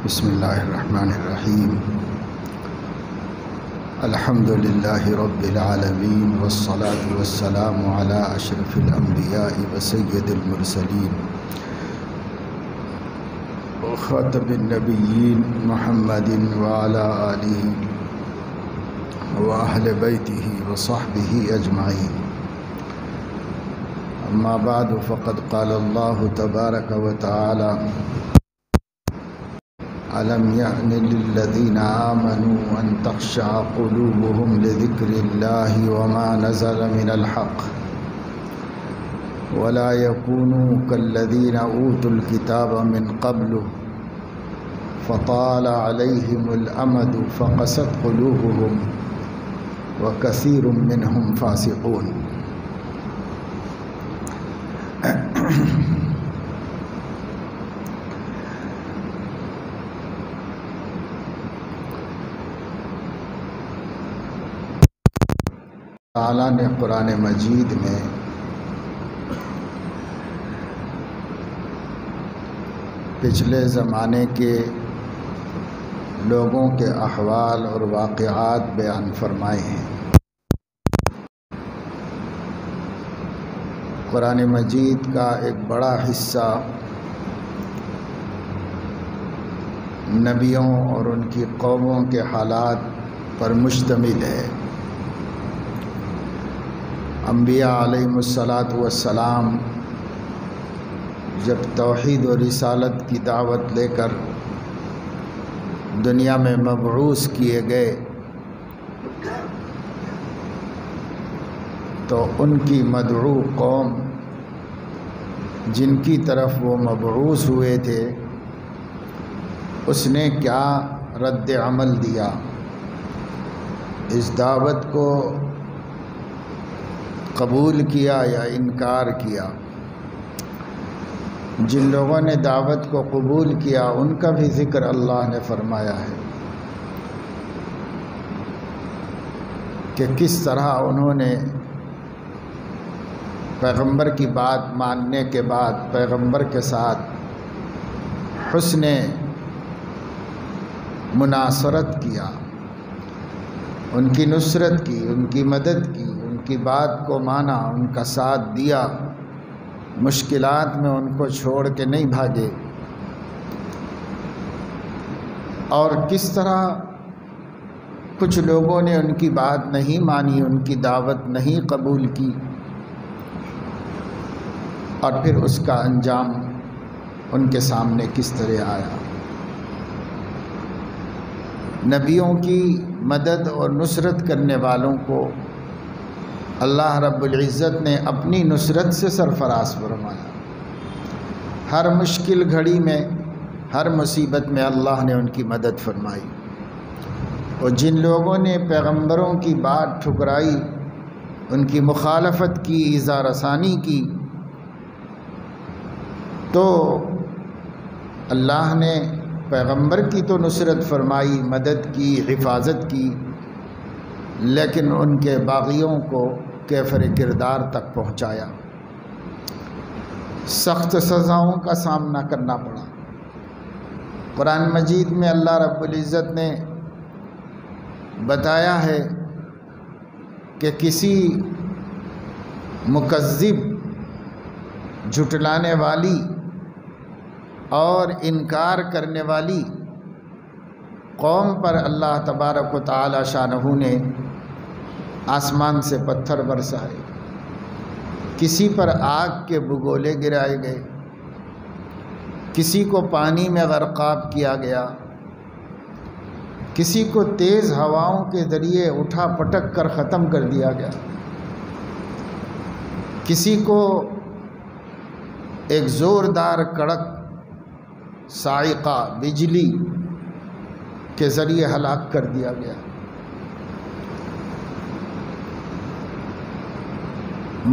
بسم اللہ الرحمن الرحیم الحمد للہ رب العالمین والصلاة والسلام علی اشرف الانبیاء وسید المرسلین خاتم النبیین محمد وعلی آلہ واہل بیتہ وصحبہ اجمعین اما بعد فقد قال اللہ تبارک وتعالی أَلَمْ يَأْنِ لِلَّذِينَ آمَنُوا أَن تَخْشَعَ قُلُوبُهُمْ لِذِكْرِ اللَّهِ وَمَا نَزَلَ مِنَ الْحَقِّ وَلَا يَكُونُوا كَالَّذِينَ أُوتُوا الْكِتَابَ مِنْ قَبْلُ فَطَالَ عَلَيْهِمُ الْأَمَدُ فَقَسَتْ قُلُوبُهُمْ وَكَثِيرٌ مِّنْهُمْ فَاسِقُونَ۔ تعالیٰ نے قرآن مجید میں پچھلے زمانے کے لوگوں کے احوال اور واقعات بیان فرمائے ہیں۔ قرآن مجید کا ایک بڑا حصہ نبیوں اور ان کی قوموں کے حالات پر مشتمل ہے۔ انبیاء علیہم السلام جب توحید و رسالت کی دعوت لے کر دنیا میں مبعوث کیے گئے تو ان کی مدعو قوم جن کی طرف وہ مبعوث ہوئے تھے اس نے کیا رد عمل دیا، اس دعوت کو قبول کیا یا انکار کیا۔ جن لوگوں نے دعوت کو قبول کیا ان کا بھی ذکر اللہ نے فرمایا ہے کہ کس طرح انہوں نے پیغمبر کی بات ماننے کے بعد پیغمبر کے ساتھ حسن مناصرت کیا، ان کی نصرت کی، ان کی مدد کی، ان کی بات کو مانا، ان کا ساتھ دیا، مشکلات میں ان کو چھوڑ کے نہیں بھاگے، اور کس طرح کچھ لوگوں نے ان کی بات نہیں مانی، ان کی دعوت نہیں قبول کی، اور پھر اس کا انجام ان کے سامنے کس طرح آیا۔ نبیوں کی مدد اور نصرت کرنے والوں کو اللہ رب العزت نے اپنی نصرت سے سرفراز فرمایا۔ ہر مشکل گھڑی میں، ہر مصیبت میں اللہ نے ان کی مدد فرمائی، اور جن لوگوں نے پیغمبروں کی بات ٹھکرائی، ان کی مخالفت کی، ایذا رسانی کی، تو اللہ نے پیغمبر کی تو نصرت فرمائی، مدد کی، حفاظت کی، لیکن ان کے باغیوں کو کیفر کردار تک پہنچایا، سخت سزاؤں کا سامنا کرنا پڑا۔ قرآن مجید میں اللہ رب العزت نے بتایا ہے کہ کسی مکذب، جھٹلانے والی اور انکار کرنے والی قوم پر اللہ تبارک و تعالی شانہ نے آسمان سے پتھر برسائے، کسی پر آگ کے بگولے گرائے گئے، کسی کو پانی میں غرقاب کیا گیا، کسی کو تیز ہواؤں کے ذریعے اٹھا پٹک کر ختم کر دیا گیا، کسی کو ایک زوردار کڑک صاعقہ بجلی کے ذریعے ہلاک کر دیا گیا۔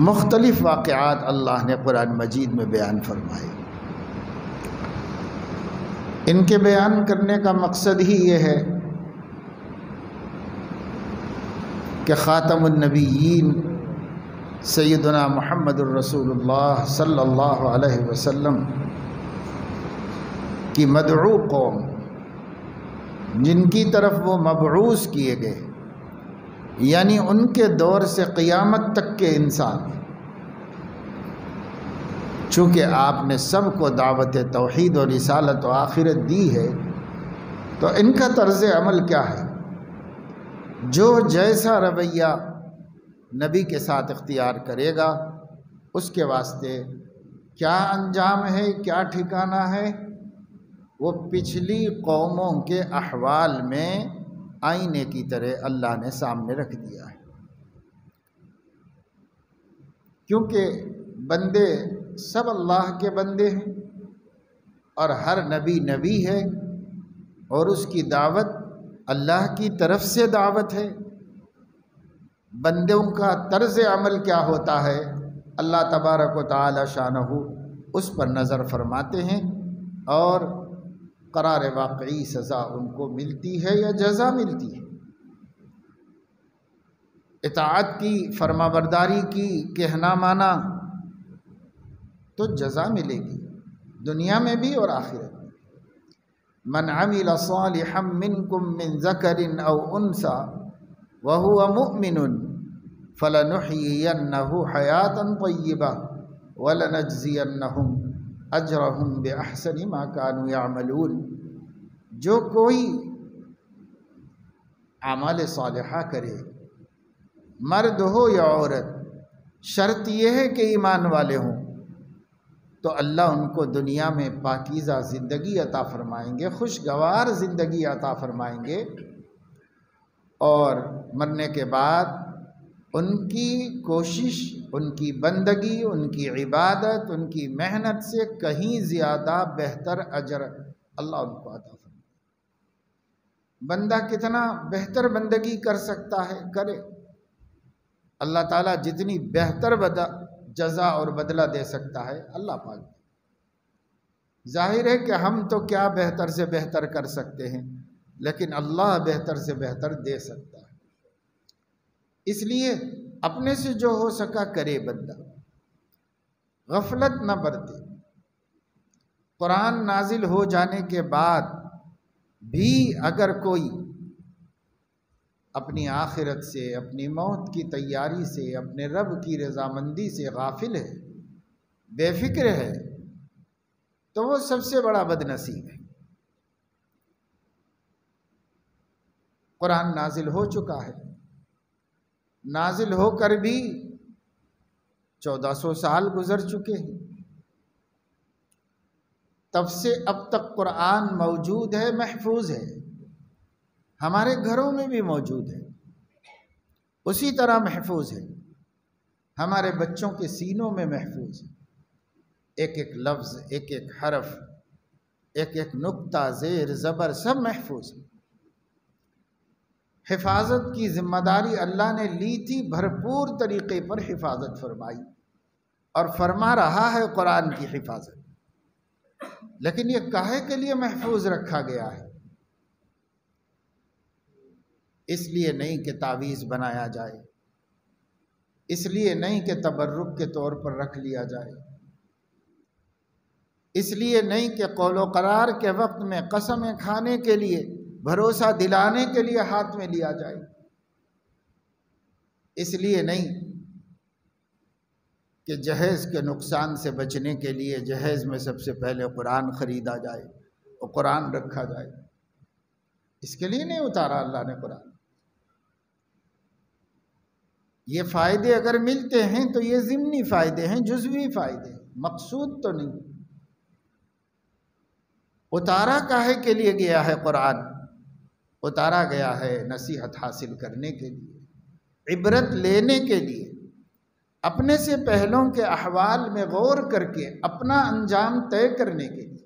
مختلف واقعات اللہ نے قرآن مجید میں بیان فرمائے۔ ان کے بیان کرنے کا مقصد ہی یہ ہے کہ خاتم النبیین سیدنا محمد الرسول اللہ صلی اللہ علیہ وسلم کی مدعو قوم جن کی طرف وہ مبعوث کیے گئے، یعنی ان کے دور سے قیامت تک کے انسان، چونکہ آپ نے سب کو دعوت توحید اور رسالت و آخرت دی ہے، تو ان کا طرز عمل کیا ہے؟ جو جیسا رویہ نبی کے ساتھ اختیار کرے گا، اس کے واسطے کیا انجام ہے، کیا ٹھکانہ ہے، وہ پچھلی قوموں کے احوال میں آئینے کی طرح اللہ نے سامنے رکھ دیا ہے۔ کیونکہ بندے سب اللہ کے بندے ہیں، اور ہر نبی نبی ہے، اور اس کی دعوت اللہ کی طرف سے دعوت ہے۔ بندوں کا طرز عمل کیا ہوتا ہے، اللہ تبارک و تعالی شانہ اس پر نظر فرماتے ہیں، اور قرار واقعی سزا ان کو ملتی ہے یا جزا ملتی ہے۔ اطاعت کی، فرما برداری کی، کہنا مانا، تو جزا ملے گی دنیا میں بھی اور آخرت میں۔ من عمل صالحا منکم من ذکر او انثى وهو مؤمن فلنحيينه حياة طيبة ولنجزينهم اجرهم باحسن ما كانوا يعملون۔ جو کوئی اعمال صالحہ کرے، مرد ہو یا عورت، شرط یہ ہے کہ ایمان والے ہوں، تو اللہ ان کو دنیا میں پاکیزہ زندگی عطا فرمائیں گے، خوشگوار زندگی عطا فرمائیں گے، اور مرنے کے بعد ان کی کوشش، ان کی بندگی، ان کی عبادت، ان کی محنت سے کہیں زیادہ بہتر اجر اللہ ان کو عطا فرمائے۔ بندہ کتنا بہتر بندگی کر سکتا ہے، کرے۔ اللہ تعالیٰ جتنی بہتر جزا اور بدلہ دے سکتا ہے، اللہ پاک۔ ظاہر ہے کہ ہم تو کیا بہتر سے بہتر کر سکتے ہیں، لیکن اللہ بہتر سے بہتر دے سکتا ہے۔ اس لیے اپنے سے جو ہو سکا کرے بندہ، غفلت نہ برتے۔ قرآن نازل ہو جانے کے بعد بھی اگر کوئی اپنی آخرت سے، اپنی موت کی تیاری سے، اپنے رب کی رضامندی سے غافل ہے، بے فکر ہے، تو وہ سب سے بڑا بد نصیب ہے۔ قرآن نازل ہو چکا ہے، نازل ہو کر بھی 1400 سال گزر چکے ہیں، تب سے اب تک قرآن موجود ہے، محفوظ ہے، ہمارے گھروں میں بھی موجود ہے، اسی طرح محفوظ ہے، ہمارے بچوں کے سینوں میں محفوظ ہے، ایک ایک لفظ، ایک ایک حرف، ایک ایک نقطہ، زیر زبر، سب محفوظ ہے۔ حفاظت کی ذمہ داری اللہ نے لی تھی، بھرپور طریقے پر حفاظت فرمائی، اور فرما رہا ہے قرآن کی حفاظت، لیکن یہ کاہے کے لیے محفوظ رکھا گیا ہے؟ اس لیے نہیں کہ تعویذ بنایا جائے، اس لیے نہیں کہ تبرک کے طور پر رکھ لیا جائے، اس لیے نہیں کہ قول و قرار کے وقت میں قسمیں کھانے کے لیے، بھروسہ دلانے کے لیے ہاتھ میں لیا جائے، اس لیے نہیں کہ جہیز کے نقصان سے بچنے کے لیے جہیز میں سب سے پہلے قرآن خریدا جائے اور قرآن رکھا جائے، اس کے لیے نہیں اتارا اللہ نے قرآن۔ یہ فائدے اگر ملتے ہیں تو یہ ضمنی فائدے ہیں، جزوی فائدے، مقصود تو نہیں۔ اتارا کاہے کے لیے گیا ہے قرآن؟ اتارا گیا ہے نصیحت حاصل کرنے کے لیے، عبرت لینے کے لیے، اپنے سے پہلوں کے احوال میں غور کر کے اپنا انجام طے کرنے کے لیے۔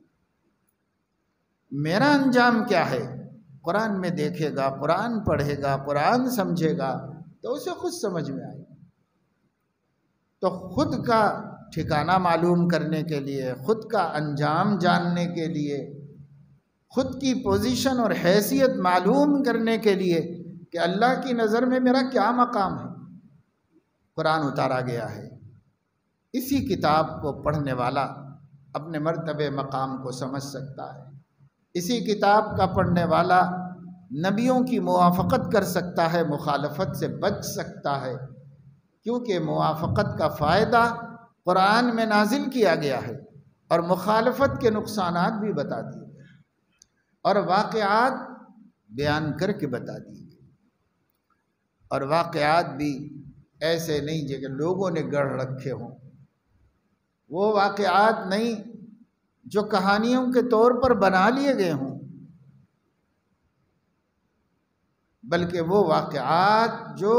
میرا انجام کیا ہے؟ قرآن میں دیکھے گا، قرآن پڑھے گا، قرآن سمجھے گا، تو اسے خود سمجھ میں آئے گا۔ تو خود کا ٹھکانہ معلوم کرنے کے لیے، خود کا انجام جاننے کے لیے، خود کی پوزیشن اور حیثیت معلوم کرنے کے لیے کہ اللہ کی نظر میں میرا کیا مقام ہے، قرآن اتارا گیا ہے۔ اسی کتاب کو پڑھنے والا اپنے مرتبے مقام کو سمجھ سکتا ہے، اسی کتاب کا پڑھنے والا نبیوں کی موافقت کر سکتا ہے، مخالفت سے بچ سکتا ہے، کیونکہ موافقت کا فائدہ قرآن میں نازل کیا گیا ہے اور مخالفت کے نقصانات بھی بتا دیے گئے اور واقعات بیان کر کے بتا دیے گئے، اور واقعات بھی ایسے نہیں کہ لوگوں نے گڑھ رکھے ہوں، وہ واقعات نہیں جو کہانیوں کے طور پر بنا لیے گئے ہوں، بلکہ وہ واقعات جو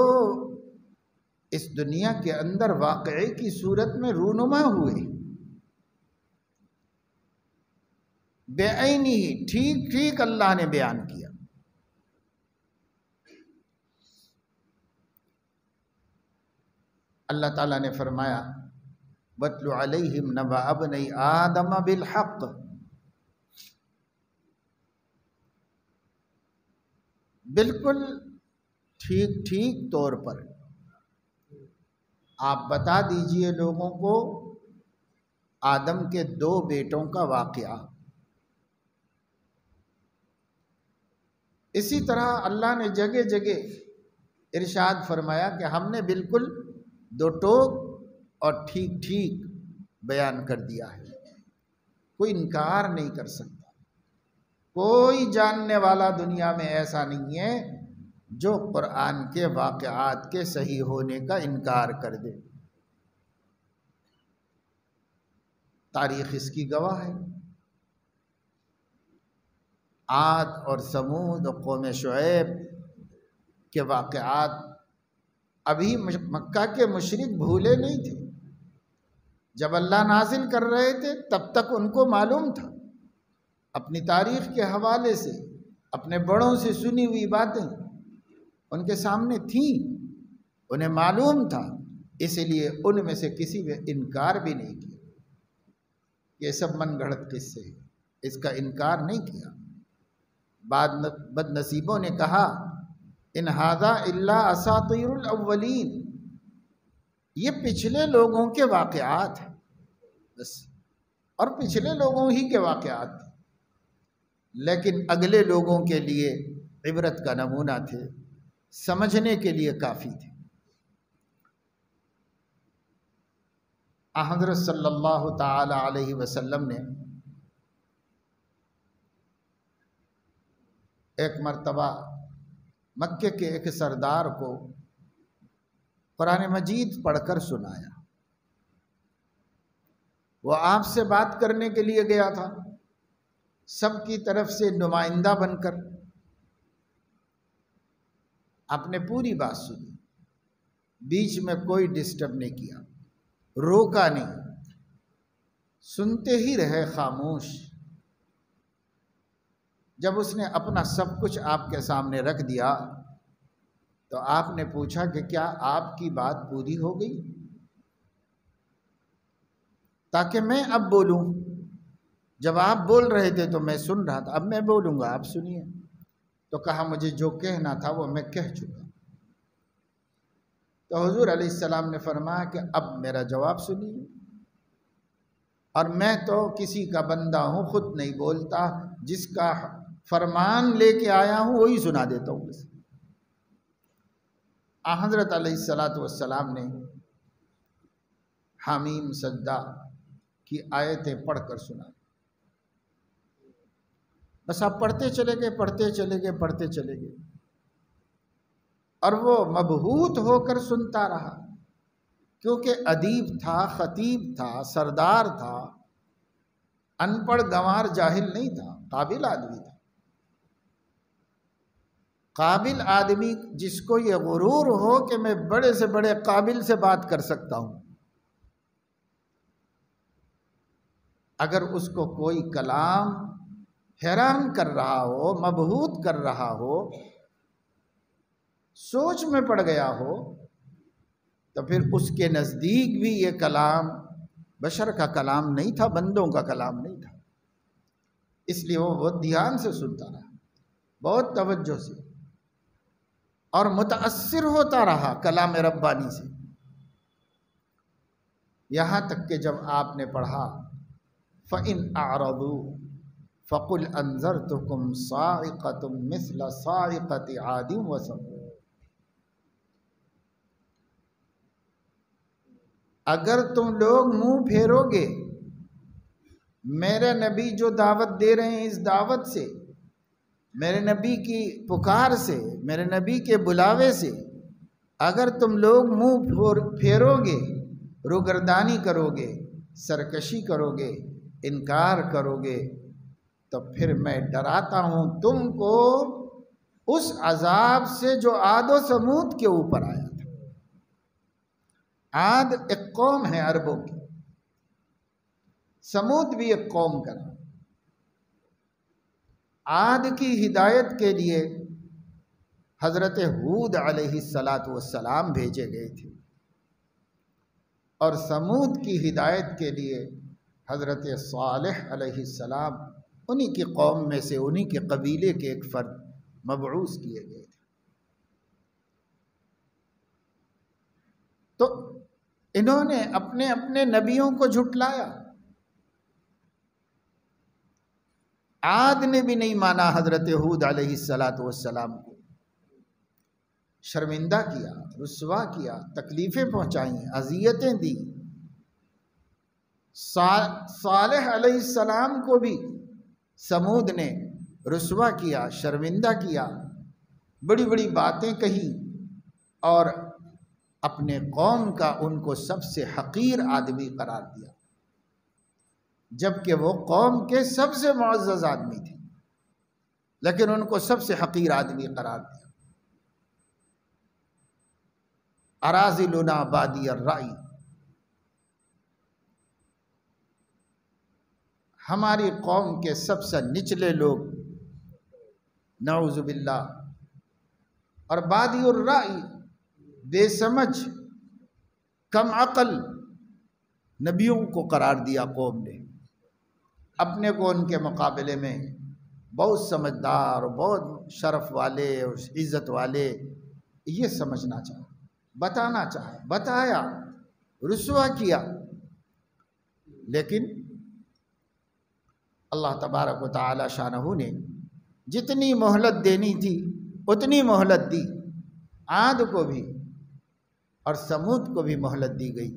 اس دنیا کے اندر واقعے کی صورت میں رونما ہوئے، بے عینی ہی ٹھیک ٹھیک اللہ نے بیان کیا۔ اللہ تعالیٰ نے فرمایا وَاتْلُ عَلَيْهِمْ نَبَأَ ابْنَيْ آدَمَ بِالْحَقِّ، بالکل ٹھیک ٹھیک طور پر آپ بتا دیجئے لوگوں کو آدم کے 2 بیٹوں کا واقعہ۔ اسی طرح اللہ نے جگہ جگہ ارشاد فرمایا کہ ہم نے بالکل 2 ٹوک اور ٹھیک ٹھیک بیان کر دیا ہے، کوئی انکار نہیں کر سکتا۔ کوئی جاننے والا دنیا میں ایسا نہیں ہے جو قرآن کے واقعات کے صحیح ہونے کا انکار کر دے۔ تاریخ اس کی گواہ ہے۔ عاد اور ثمود اور قوم شعیب کے واقعات ابھی مکہ کے مشرک بھولے نہیں تھے، جب اللہ نازل کر رہے تھے تب تک ان کو معلوم تھا، اپنی تاریخ کے حوالے سے اپنے بڑوں سے سنی ہوئی باتیں ان کے سامنے تھیں، انہیں معلوم تھا، اس لیے ان میں سے کسی نے انکار بھی نہیں کیا۔ یہ سب من گھڑت قصے ہیں، اس کا انکار نہیں کیا۔ بعد بد نصیبوں نے کہا ان ھذا الا اساطیر الاولین، یہ پچھلے لوگوں کے واقعات ہیں بس، اور پچھلے لوگوں ہی کے واقعات تھے، لیکن اگلے لوگوں کے لیے عبرت کا نمونہ تھے، سمجھنے کے لیے کافی تھے۔ حضرت صلی اللہ تعالی علیہ وسلم نے ایک مرتبہ مکے کے ایک سردار کو قرآن مجید پڑھ کر سنایا۔ وہ آپ سے بات کرنے کے لیے گیا تھا، سب کی طرف سے نمائندہ بن کر آپ نے پوری بات سنی، بیچ میں کوئی ڈسٹرب نہیں کیا، روکا نہیں، سنتے ہی رہے خاموش۔ جب اس نے اپنا سب کچھ آپ کے سامنے رکھ دیا تو آپ نے پوچھا کہ کیا آپ کی بات پوری ہو گئی؟ تاکہ میں اب بولوں، جب آپ بول رہے تھے تو میں سن رہا تھا، اب میں بولوں گا، آپ سنیے۔ تو کہا مجھے جو کہنا تھا وہ میں کہہ چکا۔ تو حضور علیہ السلام نے فرمایا کہ اب میرا جواب سنیے، اور میں تو کسی کا بندہ ہوں، خود نہیں بولتا، جس کا فرمان لے کے آیا ہوں وہی سنا دیتا ہوں بس۔ حضرت علیہ السلام نے حمیم سجدہ کی آیتیں پڑھ کر سنا، بس آپ پڑھتے چلے گئے، پڑھتے چلے گئے، پڑھتے چلے گئے، اور وہ مبہوت ہو کر سنتا رہا، کیونکہ ادیب تھا، خطیب تھا، سردار تھا، ان پڑھ گنوار جاہل نہیں تھا، قابل آدمی تھا۔ قابل آدمی جس کو یہ غرور ہو کہ میں بڑے سے بڑے قابل سے بات کر سکتا ہوں، اگر اس کو کوئی کلام حیران کر رہا ہو، مبہوت کر رہا ہو، سوچ میں پڑ گیا ہو، تو پھر اس کے نزدیک بھی یہ کلام بشر کا کلام نہیں تھا، بندوں کا کلام نہیں تھا۔ اس لیے وہ بہت دھیان سے سنتا رہا، بہت توجہ سے، اور متاثر ہوتا رہا کلام ربانی سے، یہاں تک کہ جب آپ نے پڑھا فَإِنْ أَعْرَضُوا فقل انذرتکم صاعقۃ مثل صاعقۃ عاد وثمود، اگر تم لوگ منہ پھیرو گے میرے نبی جو دعوت دے رہے ہیں اس دعوت سے، میرے نبی کی پکار سے، میرے نبی کے بلاوے سے اگر تم لوگ منہ پھیرو گے، روگردانی کرو گے، سرکشی کرو گے، انکار کرو گے، تو پھر میں ڈراتا ہوں تم کو اس عذاب سے جو عاد و سمود کے اوپر آیا تھا۔ عاد ایک قوم ہے عربوں کی، سمود بھی ایک قوم کا نام۔ عاد کی ہدایت کے لیے حضرت ہود علیہ السلام بھیجے گئے تھے، اور سمود کی ہدایت کے لیے حضرت صالح علیہ السلام انہی کی قوم میں سے، انہی کے قبیلے کے ایک فرد مبعوث کیے گئے تھے۔ تو انہوں نے اپنے اپنے نبیوں کو جھٹلایا۔ عاد نے بھی نہیں مانا حضرت ہود علیہ السلام کو، شرمندہ کیا، رسوا کیا، تکلیفیں پہنچائیں، اذیتیں دی۔ صالح علیہ السلام کو بھی سمود نے رسوا کیا، شرمندہ کیا، بڑی بڑی باتیں کہی، اور اپنے قوم کا ان کو سب سے حقیر آدمی قرار دیا، جبکہ وہ قوم کے سب سے معزز آدمی تھے، لیکن ان کو سب سے حقیر آدمی قرار دیا۔ اراذلنا بادی الرأی، ہماری قوم کے سب سے نچلے لوگ، نعوذ باللہ، اور بادی الرأی، بے سمجھ، کم عقل نبیوں کو قرار دیا قوم نے، اپنے کو ان کے مقابلے میں بہت سمجھدار اور بہت شرف والے اور عزت والے یہ سمجھنا چاہا، بتانا چاہا، بتایا، رسوا کیا، لیکن اللہ تبارک و تعالی شانہ نے جتنی مہلت دینی تھی اتنی مہلت دی، عاد کو بھی اور سمود کو بھی مہلت دی گئی۔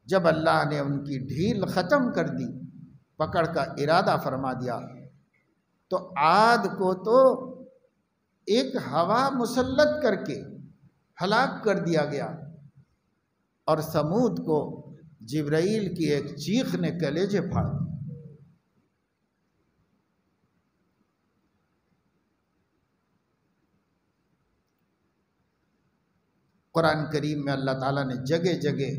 جب اللہ نے ان کی ڈھیل ختم کر دی، پکڑ کا ارادہ فرما دیا، تو عاد کو تو ایک ہوا مسلط کر کے ہلاک کر دیا گیا، اور سمود کو جبرائیل کی ایک چیخ نے کلیجے پھاڑ دیے۔ قرآن کریم میں اللہ تعالیٰ نے جگہ جگہ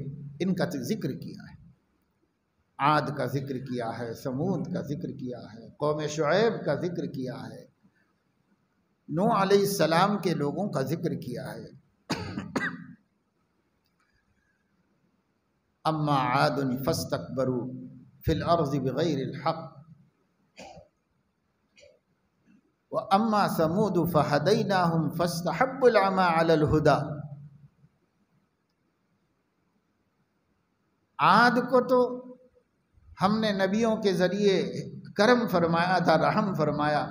ان کا ذکر کیا ہے، عاد کا ذکر کیا ہے، سمود کا ذکر کیا ہے، قوم شعیب کا ذکر کیا ہے، نوح علیہ السلام کے لوگوں کا ذکر کیا ہے۔ اما عاد فاستکبروا فی الارض بغیر الحق واما ثمود فہدیناہم فاستحبوا العمی علی الہدی۔ عاد کو تو ہم نے نبیوں کے ذریعے کرم فرمایا تھا، رحم فرمایا،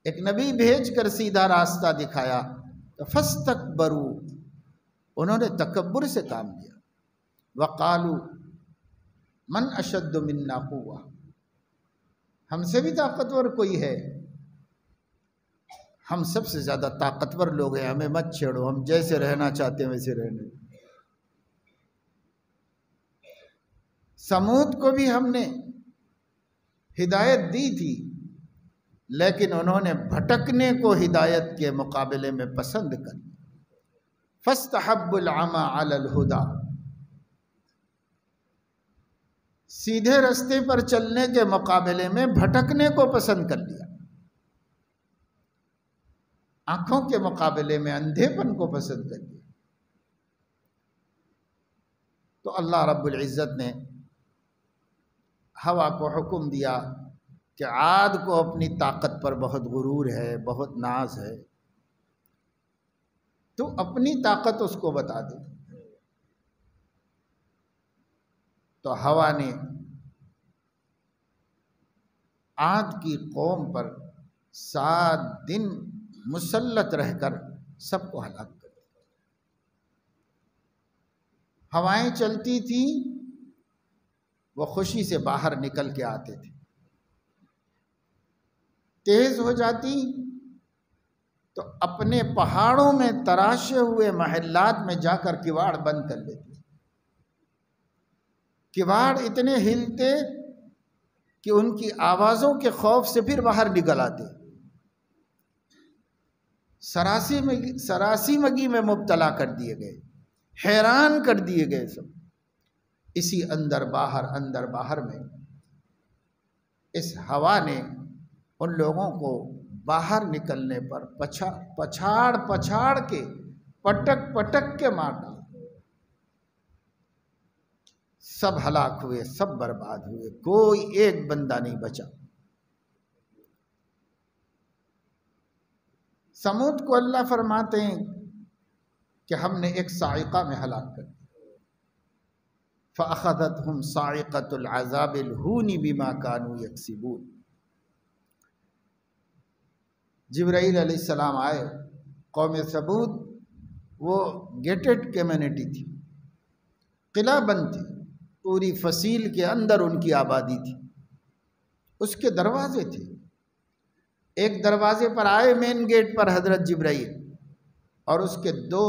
ایک نبی بھیج کر سیدھا راستہ دکھایا، تو فاستکبروا، انہوں نے تکبر سے کام لیا، وقالوا من اشد منا قوہ، ہم سے بھی طاقتور کوئی ہے، ہم سب سے زیادہ طاقتور لوگ ہیں، ہمیں مت چھیڑو، ہم جیسے رہنا چاہتے ہیں ویسے رہنے۔ سمود کو بھی ہم نے ہدایت دی تھی، لیکن انہوں نے بھٹکنے کو ہدایت کے مقابلے میں پسند کر لیا۔ فاستحبوا العمی علی الہدی، سیدھے رستے پر چلنے کے مقابلے میں بھٹکنے کو پسند کر لیا، آنکھوں کے مقابلے میں اندھے پن کو پسند کر لیا۔ تو اللہ رب العزت نے ہوا کو حکم دیا کہ عاد کو اپنی طاقت پر بہت غرور ہے، بہت ناز ہے، تو اپنی طاقت اس کو بتا دے۔ تو ہوا نے عاد کی قوم پر 7 دن مسلط رہ کر سب کو ہلاک کر دیا۔ ہوائیں چلتی تھیں، وہ خوشی سے باہر نکل کے آتے تھے، تیز ہو جاتی تو اپنے پہاڑوں میں تراشے ہوئے محلات میں جا کر کواڑ بند کر لیتے۔ کواڑ اتنے ہلتے کہ ان کی آوازوں کے خوف سے پھر باہر نکل آتے۔ سراسی مگی میں مبتلا کر دیے گئے، حیران کر دیے گئے سب۔ اسی اندر باہر میں اس ہوا نے ان لوگوں کو باہر نکلنے پر پچھاڑ کے پٹک کے مار ڈالا۔ سب ہلاک ہوئے، سب برباد ہوئے، کوئی ایک بندہ نہیں بچا۔ سمود کو اللہ فرماتے ہیں کہ ہم نے ایک صاعقہ میں ہلاک کر دیا۔ فَأَخَذَتْهُمْ صَاعِقَةُ الْعَذَابِ الْهُونِ بِمَا كَانُوا يَكْسِبُونَ۔ جبرائیل علیہ السلام آئے، قوم ثمود وہ گیٹڈ کمیونٹی تھی، قلعہ بند تھی، پوری فصیل کے اندر ان کی آبادی تھی، اس کے دروازے تھے۔ ایک دروازے پر آئے، مین گیٹ پر حضرت جبرائیل، اور اس کے 2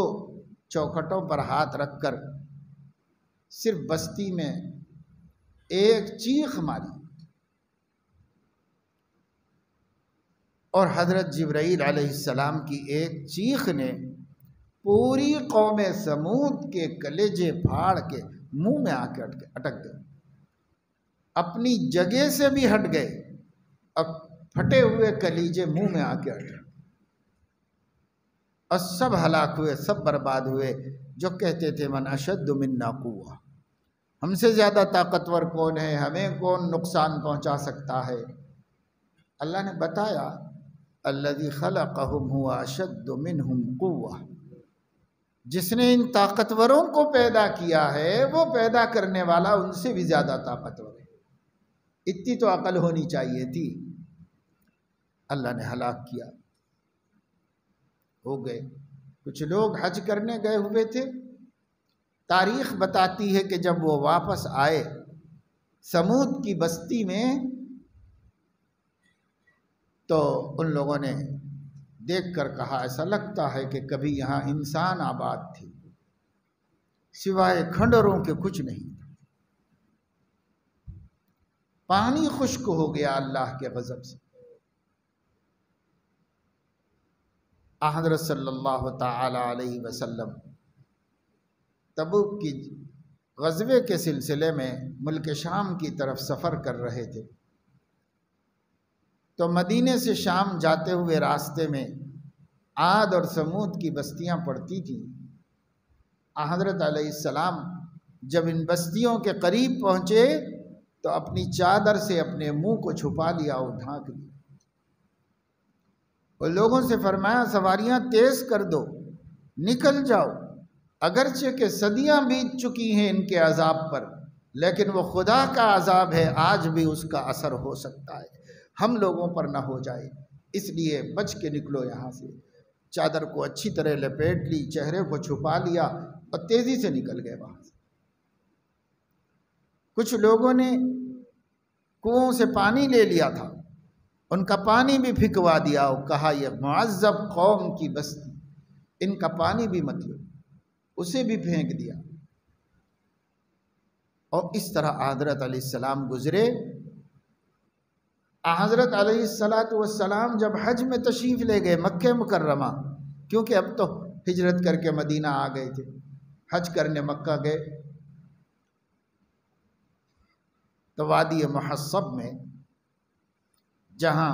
چوکھٹوں پر ہاتھ رکھ کر صرف بستی میں ایک چیخ ماری، اور حضرت جبرائیل علیہ السلام کی ایک چیخ نے پوری قوم سمود کے کلیجے پھاڑ کے منہ میں آ کے اٹک گئے، اپنی جگہ سے بھی ہٹ گئے، اب پھٹے ہوئے کلیجے منہ میں آ کے اٹک، اور سب ہلاک ہوئے، سب برباد ہوئے۔ جو کہتے تھے من اشد منا قوہ، ہم سے زیادہ طاقتور کون ہے، ہمیں کون نقصان پہنچا سکتا ہے؟ اللہ نے بتایا الذی خلقہم هو اشد منہم قوہ، جس نے ان طاقتوروں کو پیدا کیا ہے وہ پیدا کرنے والا ان سے بھی زیادہ طاقتور ہے۔ اتنی تو عقل ہونی چاہیے تھی۔ اللہ نے ہلاک کیا، ہو گئے۔ کچھ لوگ حج کرنے گئے ہوئے تھے، تاریخ بتاتی ہے کہ جب وہ واپس آئے سمود کی بستی میں تو ان لوگوں نے دیکھ کر کہا ایسا لگتا ہے کہ کبھی یہاں انسان آباد تھے، سوائے کھنڈروں کے کچھ نہیں تھا۔ پانی خشک ہو گیا اللہ کے غضب سے۔ حضرت صلی اللہ تعالی علیہ وسلم تبوک کی غزوے کے سلسلے میں ملک شام کی طرف سفر کر رہے تھے، تو مدینے سے شام جاتے ہوئے راستے میں عاد اور سمود کی بستیاں پڑتی تھیں۔ حضرت علیہ السلام جب ان بستیوں کے قریب پہنچے تو اپنی چادر سے اپنے منہ کو چھپا لیا اور ڈھانک لیا، اور لوگوں سے فرمایا سواریاں تیز کر دو، نکل جاؤ، اگرچہ کہ صدیاں بیت چکی ہیں ان کے عذاب پر، لیکن وہ خدا کا عذاب ہے، آج بھی اس کا اثر ہو سکتا ہے، ہم لوگوں پر نہ ہو جائے، اس لیے بچ کے نکلو یہاں سے۔ چادر کو اچھی طرح لپیٹ لی، چہرے کو چھپا لیا اور تیزی سے نکل گئے وہاں سے۔ کچھ لوگوں نے کنووں سے پانی لے لیا تھا، ان کا پانی بھی پھینکوا دیا اور کہا یہ معذب قوم کی بستی، ان کا پانی بھی مت لو، اسے بھی پھینک دیا۔ اور اس طرح حضرت علیہ السلام گزرے۔ حضرت علیہ السلام جب حج میں تشریف لے گئے مکہ مکرمہ، کیونکہ اب تو ہجرت کر کے مدینہ آ گئے تھے، حج کرنے مکہ گئے، تو وادی محصب میں جہاں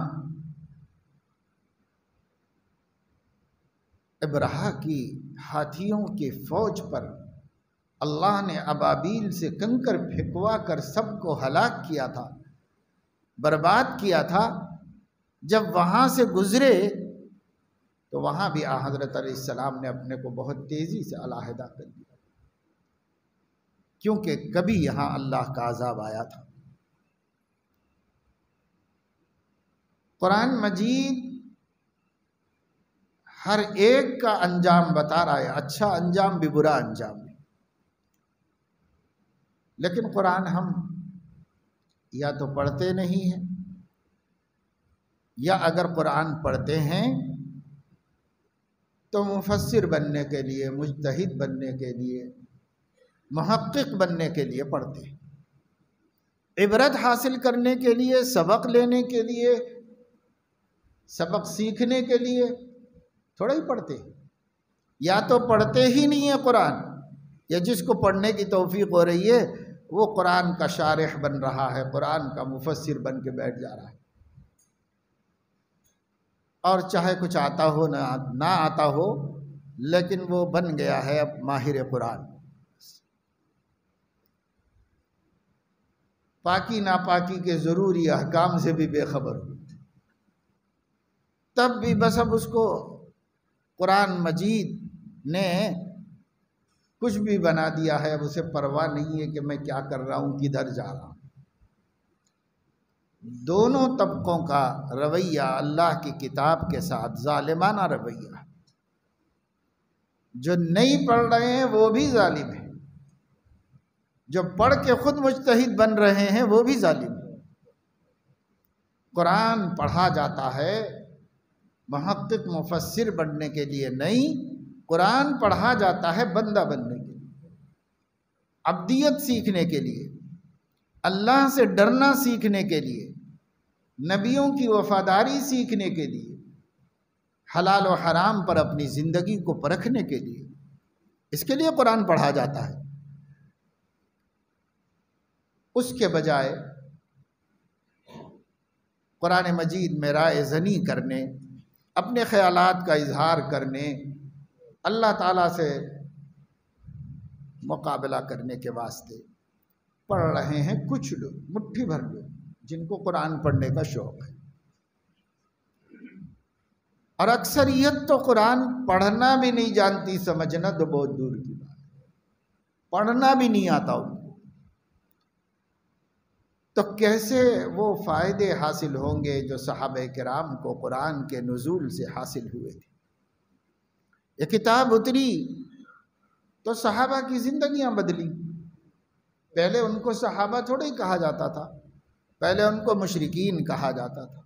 ابرہہ کی ہاتھیوں کی فوج پر اللہ نے ابابیل سے کنکر پھینکوا کر سب کو ہلاک کیا تھا، برباد کیا تھا، جب وہاں سے گزرے تو وہاں بھی حضرت علیہ السلام نے اپنے کو بہت تیزی سے علیحدہ کر دیا، کیونکہ کبھی یہاں اللہ کا عذاب آیا تھا۔ قرآن مجید ہر ایک کا انجام بتا رہا ہے، اچھا انجام بھی برا انجام بھی۔ لیکن قرآن ہم یا تو پڑھتے نہیں ہیں، یا اگر قرآن پڑھتے ہیں تو مفسر بننے کے لیے، مجتہد بننے کے لیے، محقق بننے کے لیے پڑھتے ہیں، عبرت حاصل کرنے کے لیے، سبق لینے کے لیے، سبق سیکھنے کے لیے تھوڑا ہی پڑھتے ہیں۔ یا تو پڑھتے ہی نہیں ہیں قرآن، یا جس کو پڑھنے کی توفیق ہو رہی ہے وہ قرآن کا شارح بن رہا ہے، قرآن کا مفسر بن کے بیٹھ جا رہا ہے، اور چاہے کچھ آتا ہو نہ آتا ہو، لیکن وہ بن گیا ہے اب ماہر قرآن۔ پاکی ناپاکی کے ضروری احکام سے بھی بے خبر ہو، تب بھی بس اب اس کو قرآن مجید نے کچھ بھی بنا دیا ہے، اب اسے پرواہ نہیں ہے کہ میں کیا کر رہا ہوں، کدھر جا رہا ہوں۔ دونوں طبقوں کا رویہ اللہ کی کتاب کے ساتھ ظالمانہ رویہ۔ جو نہیں پڑھ رہے ہیں وہ بھی ظالم ہیں، جو پڑھ کے خود مجتہد بن رہے ہیں وہ بھی ظالم ہیں۔ قرآن پڑھا جاتا ہے محقق مفسر بننے کے لیے نہیں، قرآن پڑھا جاتا ہے بندہ بننے کے لیے، عبدیت سیکھنے کے لیے، اللہ سے ڈرنا سیکھنے کے لیے، نبیوں کی وفاداری سیکھنے کے لیے، حلال و حرام پر اپنی زندگی کو پرکھنے کے لیے، اس کے لیے قرآن پڑھا جاتا ہے۔ اس کے بجائے قرآن مجید میں رائے زنی کرنے، اپنے خیالات کا اظہار کرنے، اللہ تعالیٰ سے مقابلہ کرنے کے واسطے پڑھ رہے ہیں کچھ لوگ، مٹھی بھر لوگ جن کو قرآن پڑھنے کا شوق ہے، اور اکثریت تو قرآن پڑھنا بھی نہیں جانتی، سمجھنا تو بہت دور کی بات ہے، پڑھنا بھی نہیں آتا ان کو، تو کیسے وہ فائدے حاصل ہوں گے جو صحابہ کرام کو قرآن کے نزول سے حاصل ہوئے تھے۔ یہ کتاب اتری تو صحابہ کی زندگیاں بدلی۔ پہلے ان کو صحابہ تھوڑے ہی کہا جاتا تھا، پہلے ان کو مشرکین کہا جاتا تھا،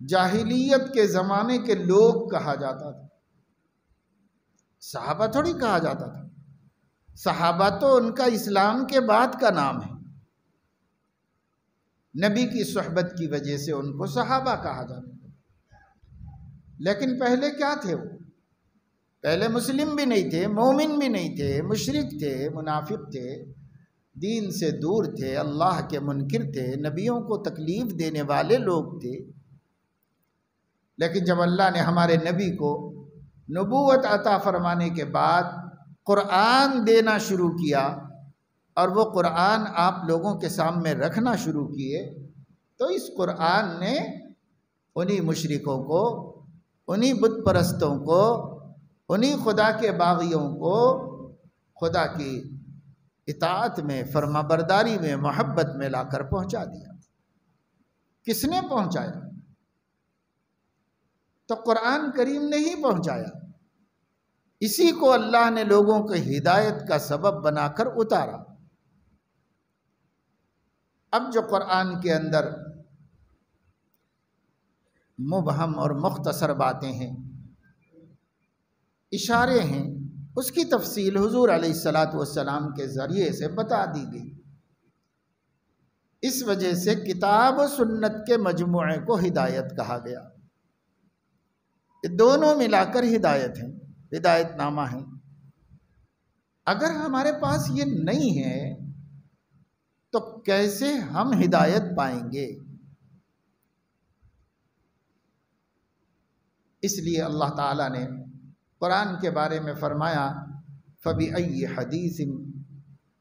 جاہلیت کے زمانے کے لوگ کہا جاتا تھا، صحابہ تھوڑی کہا جاتا تھا۔ صحابہ تو ان کا اسلام کے بعد کا نام ہے، نبی کی صحبت کی وجہ سے ان کو صحابہ کہا جاتا تھا۔ لیکن پہلے کیا تھے وہ؟ پہلے مسلم بھی نہیں تھے، مومن بھی نہیں تھے، مشرک تھے، منافق تھے، دین سے دور تھے، اللہ کے منکر تھے، نبیوں کو تکلیف دینے والے لوگ تھے۔ لیکن جب اللہ نے ہمارے نبی کو نبوت عطا فرمانے کے بعد قرآن دینا شروع کیا، اور وہ قرآن آپ لوگوں کے سامنے رکھنا شروع کیے، تو اس قرآن نے انہی مشرکوں کو، انہی بت پرستوں کو، انہی خدا کے باغیوں کو خدا کی اطاعت میں، فرما برداری میں، محبت میں لا کر پہنچا دیا۔ کس نے پہنچایا؟ تو قرآن کریم نے ہی پہنچایا۔ اسی کو اللہ نے لوگوں کو ہدایت کا سبب بنا کر اتارا۔ اب جو قرآن کے اندر مبہم اور مختصر باتیں ہیں، اشارے ہیں، اس کی تفصیل حضور علیہ السلام کے ذریعے سے بتا دی گئی۔ اس وجہ سے کتاب و سنت کے مجموعے کو ہدایت کہا گیا۔ یہ دونوں ملا کر ہدایت ہیں، ہدایت نامہ ہیں۔ اگر ہمارے پاس یہ نہیں ہے تو کیسے ہم ہدایت پائیں گے؟ اس لیے اللہ تعالیٰ نے قرآن کے بارے میں فرمایا فَبِأَيِّ حَدِيثٍ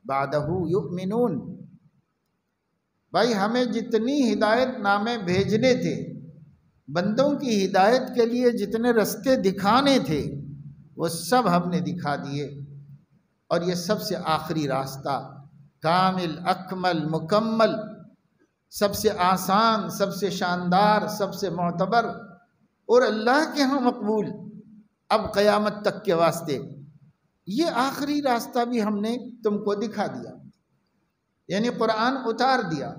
بَعْدَهُ يُؤْمِنُونَ۔ بھائی ہمیں جتنی ہدایت نامے بھیجنے تھے، بندوں کی ہدایت کے لیے جتنے رستے دکھانے تھے، وہ سب ہم نے دکھا دیے، اور یہ سب سے آخری راستہ، کامل، اکمل، مکمل، سب سے آسان، سب سے شاندار، سب سے معتبر اور اللہ کے ہاں مقبول اب قیامت تک کے واسطے یہ آخری راستہ بھی ہم نے تم کو دکھا دیا، یعنی قرآن اتار دیا۔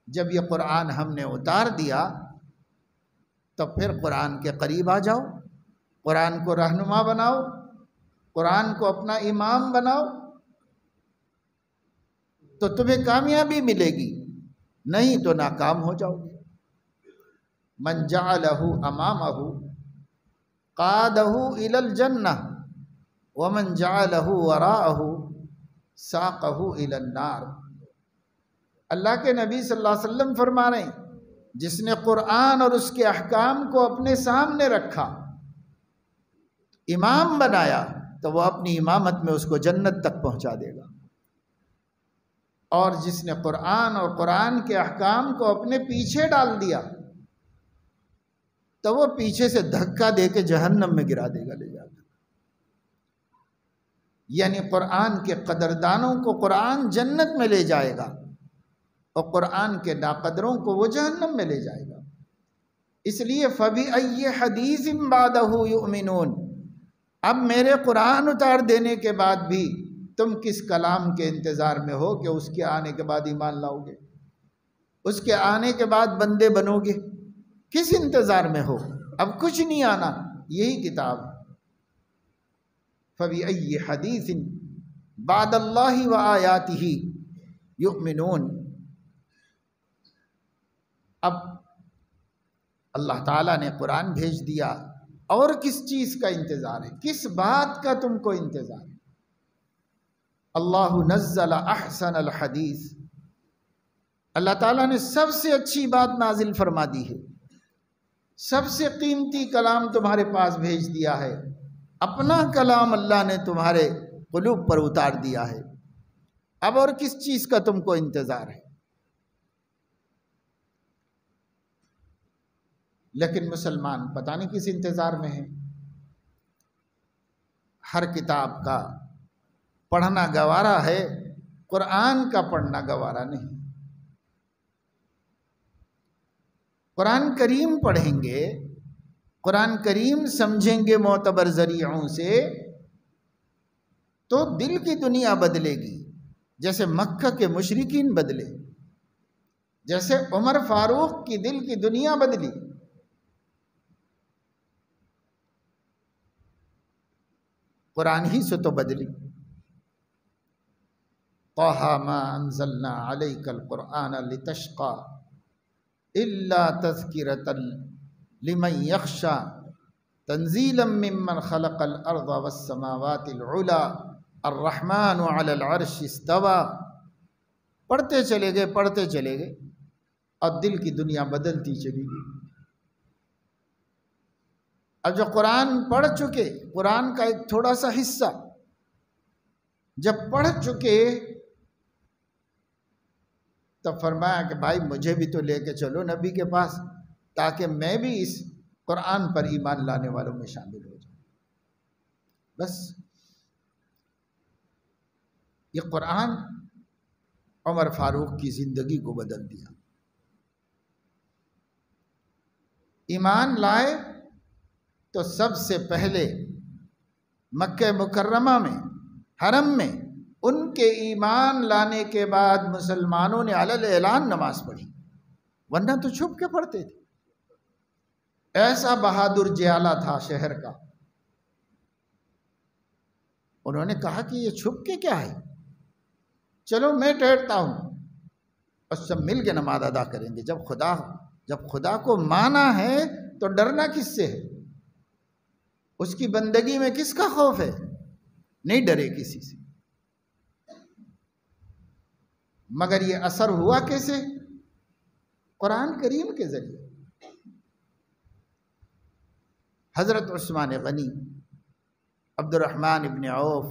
جب یہ قرآن ہم نے اتار دیا تو پھر قرآن کے قریب آ جاؤ، قرآن کو رہنما بناؤ، قرآن کو اپنا امام بناؤ، تو تمہیں کامیابی ملے گی، نہیں تو ناکام ہو جاؤ گے۔ من جعلہ امامہ قادہ الی الجنہ ومن جعلہ وراءہ ساقہ الی النار۔ اللہ کے نبی صلی اللہ علیہ وسلم فرما رہے ہیں، جس نے قرآن اور اس کے احکام کو اپنے سامنے رکھا، امام بنایا، تو وہ اپنی امامت میں اس کو جنت تک پہنچا دے گا، اور جس نے قرآن اور قرآن کے احکام کو اپنے پیچھے ڈال دیا تو وہ پیچھے سے دھکا دے کے جہنم میں گرا دے گا لے جا کر۔ یعنی قرآن کے قدردانوں کو قرآن جنت میں لے جائے گا اور قرآن کے ناقدروں کو وہ جہنم میں لے جائے گا۔ اس لیے فَبِأَيِّ حَدِيثٍ بَعْدَهُ يُؤْمِنُونَ، اب میرے قرآن اتار دینے کے بعد بھی تم کس کلام کے انتظار میں ہو کہ اس کے آنے کے بعد ایمان لاؤ گے، اس کے آنے کے بعد بندے بنو گے؟ کس انتظار میں ہو؟ اب کچھ نہیں آنا، یہی کتاب۔ فَبِأَيِّ حَدِيثٍ بَعْدَ اللَّهِ وَآيَاتِهِ يُؤْمِنُونَ۔ اب اللہ تعالیٰ نے قرآن بھیج دیا، اور کس چیز کا انتظار ہے؟ کس بات کا تم کو انتظار ہے؟ اللہ نزل احسن الحدیث، اللہ تعالیٰ نے سب سے اچھی بات نازل فرما دی ہے، سب سے قیمتی کلام تمہارے پاس بھیج دیا ہے، اپنا کلام اللہ نے تمہارے قلوب پر اتار دیا ہے۔ اب اور کس چیز کا تم کو انتظار ہے؟ لیکن مسلمان پتہ نہیں کس انتظار میں ہیں۔ ہر کتاب کا پڑھنا گوارا ہے، قرآن کا پڑھنا گوارا نہیں۔ قرآن کریم پڑھیں گے، قرآن کریم سمجھیں گے معتبر ذریعوں سے، تو دل کی دنیا بدلے گی، جیسے مکہ کے مشرکین بدلے، جیسے عمر فاروق کی دل کی دنیا بدلی۔ قرآن ہی سے تو بدلی۔ طٰہٰ مَا أَنزَلْنَا عَلَيْكَ الْقُرْآنَ لِتَشْقَىٰ إِلَّا تَذْكِرَةً لِمَنْ يَخْشَىٰ تَنزِيلًا مِّمَّنْ خَلَقَ الْأَرْضَ وَالسَّمَاوَاتِ الْعُلَىٰ الرَّحْمَٰنُ عَلَى الْعَرْشِ اسْتَوَىٰ۔ پڑھتے چلے گئے، پڑھتے چلے گئے، اور دل کی دنیا بدلتی چلی گئی۔ اب جو قرآن پڑھ چکے، قرآن کا ایک تھوڑا سا حصہ جب پڑھ چکے، تو فرمایا کہ بھائی مجھے بھی تو لے کے چلو نبی کے پاس، تاکہ میں بھی اس قرآن پر ایمان لانے والوں میں شامل ہو جاؤں۔ بس یہ قرآن عمر فاروق کی زندگی کو بدل دیا۔ ایمان لائے تو سب سے پہلے مکہ مکرمہ میں، حرم میں، ان کے ایمان لانے کے بعد مسلمانوں نے علی اعلان نماز پڑھی، ورنہ تو چھپ کے پڑھتے تھے۔ ایسا بہادر جیالہ تھا شہر کا، انہوں نے کہا کہ یہ چھپ کے کیا ہے، چلو میں ٹھہرتا ہوں، اور سب مل کے نماز ادا کریں گے۔ جب خدا کو مانا ہے تو ڈرنا کس سے ہے؟ اس کی بندگی میں کس کا خوف ہے؟ نہیں ڈرے کسی سے۔ مگر یہ اثر ہوا کیسے؟ قرآن کریم کے ذریعے۔ حضرت عثمان غنی، عبد الرحمن ابن عوف،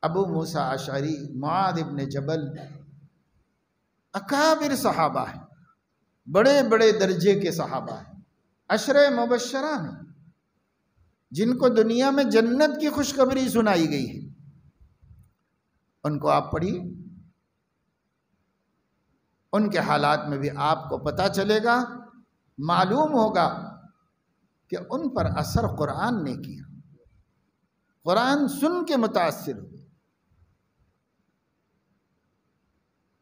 ابو موسیٰ اشعری، معاذ ابن جبل، اکابر صحابہ ہیں، بڑے بڑے درجے کے صحابہ ہیں، عشرہ مبشرہ ہیں، جن کو دنیا میں جنت کی خوشخبری سنائی گئی ہے۔ ان کو آپ پڑھیے، ان کے حالات میں بھی آپ کو پتہ چلے گا، معلوم ہوگا کہ ان پر اثر قرآن نے کیا، قرآن سن کے متاثر ہوئے۔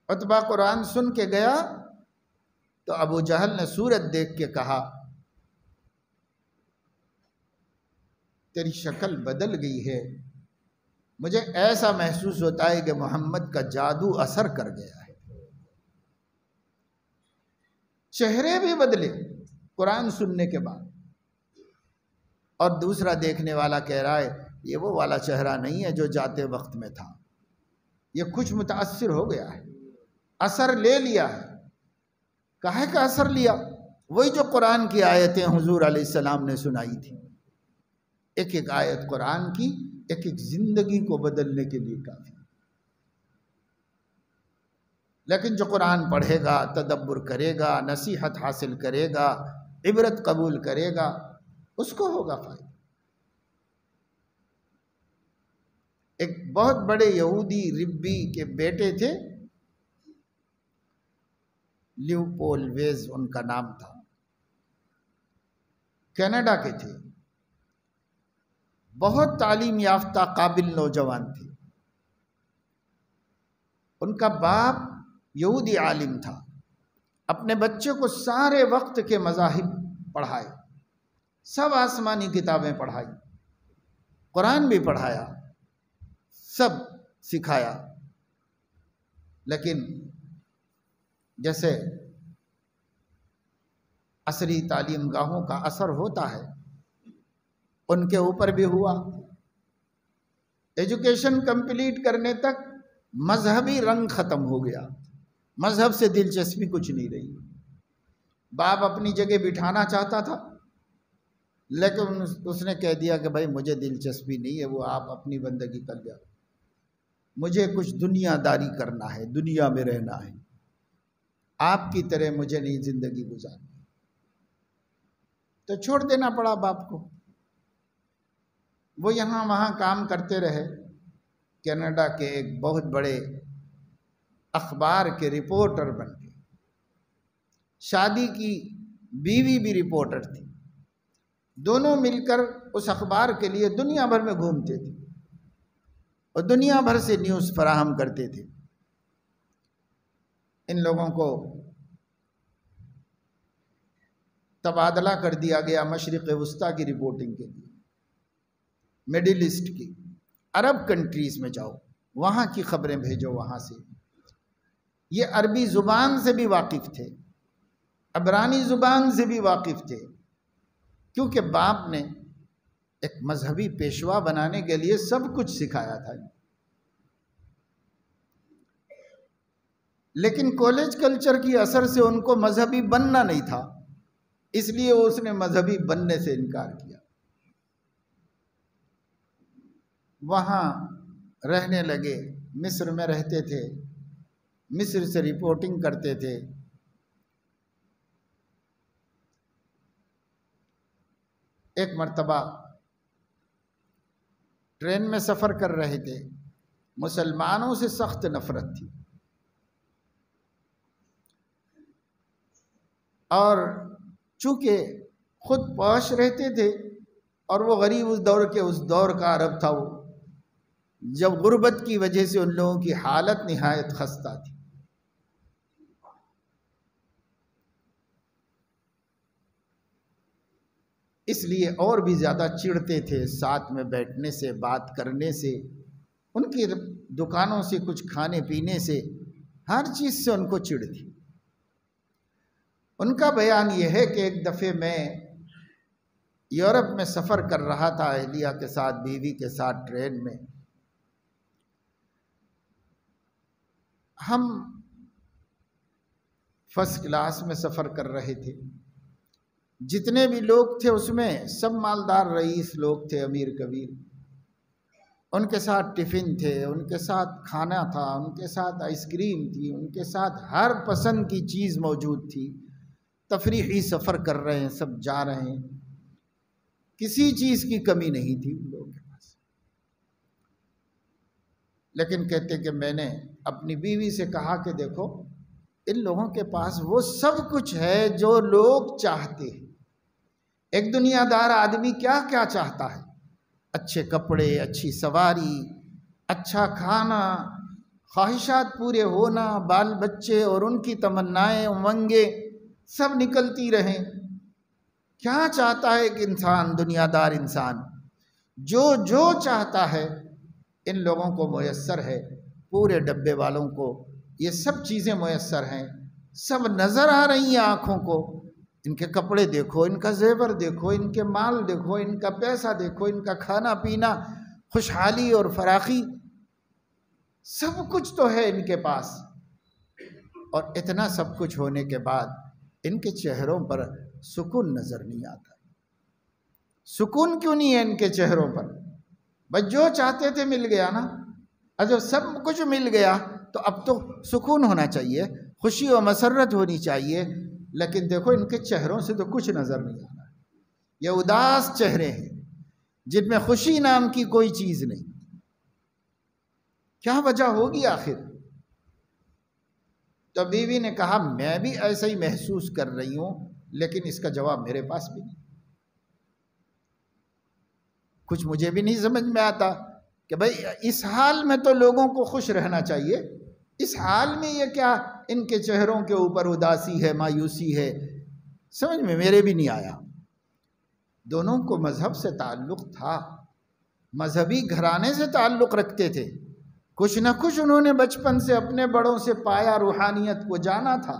عتبہ قرآن سن کے گیا تو ابو جہل نے صورت دیکھ کے کہا تیری شکل بدل گئی ہے، مجھے ایسا محسوس ہوتا ہے کہ محمد کا جادو اثر کر گیا ہے۔ چہرے بھی بدلے قرآن سننے کے بعد، اور دوسرا دیکھنے والا کہہ رہا ہے یہ وہ والا چہرہ نہیں ہے جو جاتے وقت میں تھا، یہ کچھ متاثر ہو گیا ہے، اثر لے لیا ہے۔ کاہے کا اثر لیا؟ وہی جو قرآن کی آیتیں حضور علیہ السلام نے سنائی تھی، ایک ایک آیت قرآن کی ایک ایک زندگی کو بدلنے کے لیے کافی۔ لیکن جو قرآن پڑھے گا، تدبر کرے گا، نصیحت حاصل کرے گا، عبرت قبول کرے گا، اس کو ہوگا فائدہ۔ ایک بہت بڑے یہودی ربی کے بیٹے تھے، لیوپول ویز ان کا نام تھا، کینیڈا کے تھے، بہت تعلیم یافتہ قابل نوجوان تھے۔ ان کا باپ یہودی عالم تھا، اپنے بچے کو سارے وقت کے مذاہب پڑھائے، سب آسمانی کتابیں پڑھائی، قرآن بھی پڑھایا، سب سکھایا۔ لیکن جیسے عصری تعلیم گاہوں کا اثر ہوتا ہے، ان کے اوپر بھی ہوا۔ ایجوکیشن کمپلیٹ کرنے تک مذہبی رنگ ختم ہو گیا، مذہب سے دلچسپی کچھ نہیں رہی۔ باپ اپنی جگہ بٹھانا چاہتا تھا، لیکن اس نے کہہ دیا کہ بھائی مجھے دلچسپی نہیں ہے، وہ آپ اپنی بندگی کر جاؤ، مجھے کچھ دنیا داری کرنا ہے، دنیا میں رہنا ہے، آپ کی طرح مجھے نہیں زندگی گزارنی۔ تو چھوڑ دینا پڑا باپ کو، وہ یہاں وہاں کام کرتے رہے۔ کینیڈا کے ایک بہت بڑے اخبار کے رپورٹر بن گئے، شادی کی بیوی بھی رپورٹر تھی، دونوں مل کر اس اخبار کے لیے دنیا بھر میں گھومتے تھے اور دنیا بھر سے نیوز فراہم کرتے تھے۔ ان لوگوں کو تبادلہ کر دیا گیا مشرق وسطیٰ کی رپورٹنگ کے لیے، مڈل ایسٹ کی، عرب کنٹریز میں جاؤ، وہاں کی خبریں بھیجو وہاں سے۔ یہ عربی زبان سے بھی واقف تھے، عبرانی زبان سے بھی واقف تھے، کیونکہ باپ نے ایک مذہبی پیشوا بنانے کے لیے سب کچھ سکھایا تھا۔ لیکن کالج کلچر کی اثر سے ان کو مذہبی بننا نہیں تھا، اس لیے اس نے مذہبی بننے سے انکار کیا۔ وہاں رہنے لگے، مصر میں رہتے تھے، مصر سے رپورٹنگ کرتے تھے۔ ایک مرتبہ ٹرین میں سفر کر رہے تھے، مسلمانوں سے سخت نفرت تھی، اور چونکہ خود پوش رہتے تھے اور وہ غریب اس دور کا عرب تھا، وہ جب غربت کی وجہ سے ان لوگوں کی حالت نہایت خستہ تھی۔ اس لیے اور بھی زیادہ چڑھتے تھے، ساتھ میں بیٹھنے سے، بات کرنے سے، ان کی دکانوں سے کچھ کھانے پینے سے، ہر چیز سے ان کو چڑ تھی۔ ان کا بیان یہ ہے کہ ایک دفعہ میں یورپ میں سفر کر رہا تھا اہلیہ کے ساتھ، بیوی کے ساتھ، ٹرین میں۔ ہم فرسٹ کلاس میں سفر کر رہے تھے، جتنے بھی لوگ تھے اس میں سب مالدار رئیس لوگ تھے، امیر کبیر۔ ان کے ساتھ ٹفن تھے، ان کے ساتھ کھانا تھا، ان کے ساتھ آئس کریم تھی، ان کے ساتھ ہر پسند کی چیز موجود تھی۔ تفریحی سفر کر رہے ہیں، سب جا رہے ہیں، کسی چیز کی کمی نہیں تھی ان لوگوں کے پاس۔ لیکن کہتے کہ میں نے اپنی بیوی سے کہا کہ دیکھو ان لوگوں کے پاس وہ سب کچھ ہے جو لوگ چاہتے ہیں۔ ایک دنیا دار آدمی کیا کیا چاہتا ہے؟ اچھے کپڑے، اچھی سواری، اچھا کھانا، خواہشات پورے ہونا، بال بچے اور ان کی تمنائیں امنگیں سب نکلتی رہیں۔ کیا چاہتا ہے کہ انسان، دنیا دار انسان جو چاہتا ہے ان لوگوں کو میسر ہے۔ پورے ڈبے والوں کو یہ سب چیزیں میسر ہیں، سب نظر آ رہی ہیں آنکھوں کو۔ ان کے کپڑے دیکھو، ان کا زیور دیکھو، ان کے مال دیکھو، ان کا پیسہ دیکھو، ان کا کھانا پینا، خوشحالی اور فراخی، سب کچھ تو ہے ان کے پاس۔ اور اتنا سب کچھ ہونے کے بعد ان کے چہروں پر سکون نظر نہیں آتا۔ سکون کیوں نہیں ہے ان کے چہروں پر؟ بس جو چاہتے تھے مل گیا نا، اور جب سب کچھ مل گیا تو اب تو سکون ہونا چاہیے، خوشی و مسرت ہونی چاہیے، لیکن دیکھو ان کے چہروں سے تو کچھ نظر نہیں آ رہا۔ یہ اداس چہرے ہیں جن میں خوشی نام کی کوئی چیز نہیں۔ کیا وجہ ہوگی آخر؟ تو بیوی نے کہا میں بھی ایسا ہی محسوس کر رہی ہوں، لیکن اس کا جواب میرے پاس بھی نہیں، کچھ مجھے بھی نہیں سمجھ میں آتا کہ بھئی اس حال میں تو لوگوں کو خوش رہنا چاہیے، اس حال میں یہ کیا ان کے چہروں کے اوپر اداسی ہے، مایوسی ہے، سمجھ میں میرے بھی نہیں آیا۔ دونوں کو مذہب سے تعلق تھا، مذہبی گھرانے سے تعلق رکھتے تھے، کچھ نہ کچھ انہوں نے بچپن سے اپنے بڑوں سے پایا، روحانیت کو جانا تھا۔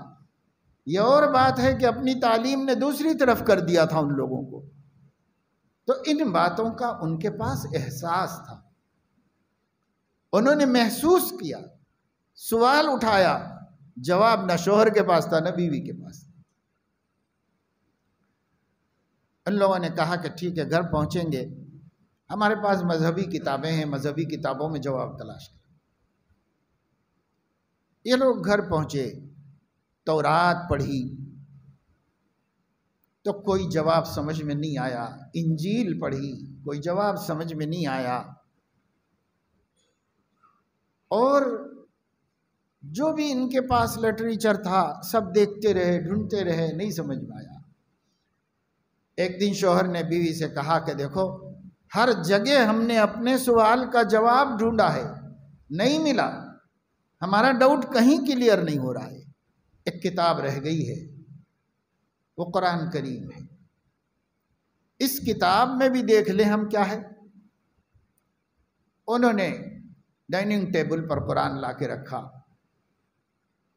یہ اور بات ہے کہ اپنی تعلیم نے دوسری طرف کر دیا تھا ان لوگوں کو، تو ان باتوں کا ان کے پاس احساس تھا، انہوں نے محسوس کیا، سوال اٹھایا، جواب نہ شوہر کے پاس تھا نہ بیوی کے پاس۔ ان لوگوں نے کہا کہ ٹھیک ہے، گھر پہنچیں گے، ہمارے پاس مذہبی کتابیں ہیں، مذہبی کتابوں میں جواب تلاش کریں۔ یہ لوگ گھر پہنچے، تورات پڑھی تو کوئی جواب سمجھ میں نہیں آیا، انجیل پڑھی کوئی جواب سمجھ میں نہیں آیا، اور جو بھی ان کے پاس لٹریچر تھا سب دیکھتے رہے، ڈھونڈتے رہے، نہیں سمجھ میں آیا۔ ایک دن شوہر نے بیوی سے کہا کہ دیکھو ہر جگہ ہم نے اپنے سوال کا جواب ڈھونڈا ہے، نہیں ملا، ہمارا ڈاؤٹ کہیں کلیئر نہیں ہو رہا ہے، ایک کتاب رہ گئی ہے، وہ قرآن کریم ہے، اس کتاب میں بھی دیکھ لیں ہم کیا ہے۔ انہوں نے ڈائننگ ٹیبل پر قرآن لا کے رکھا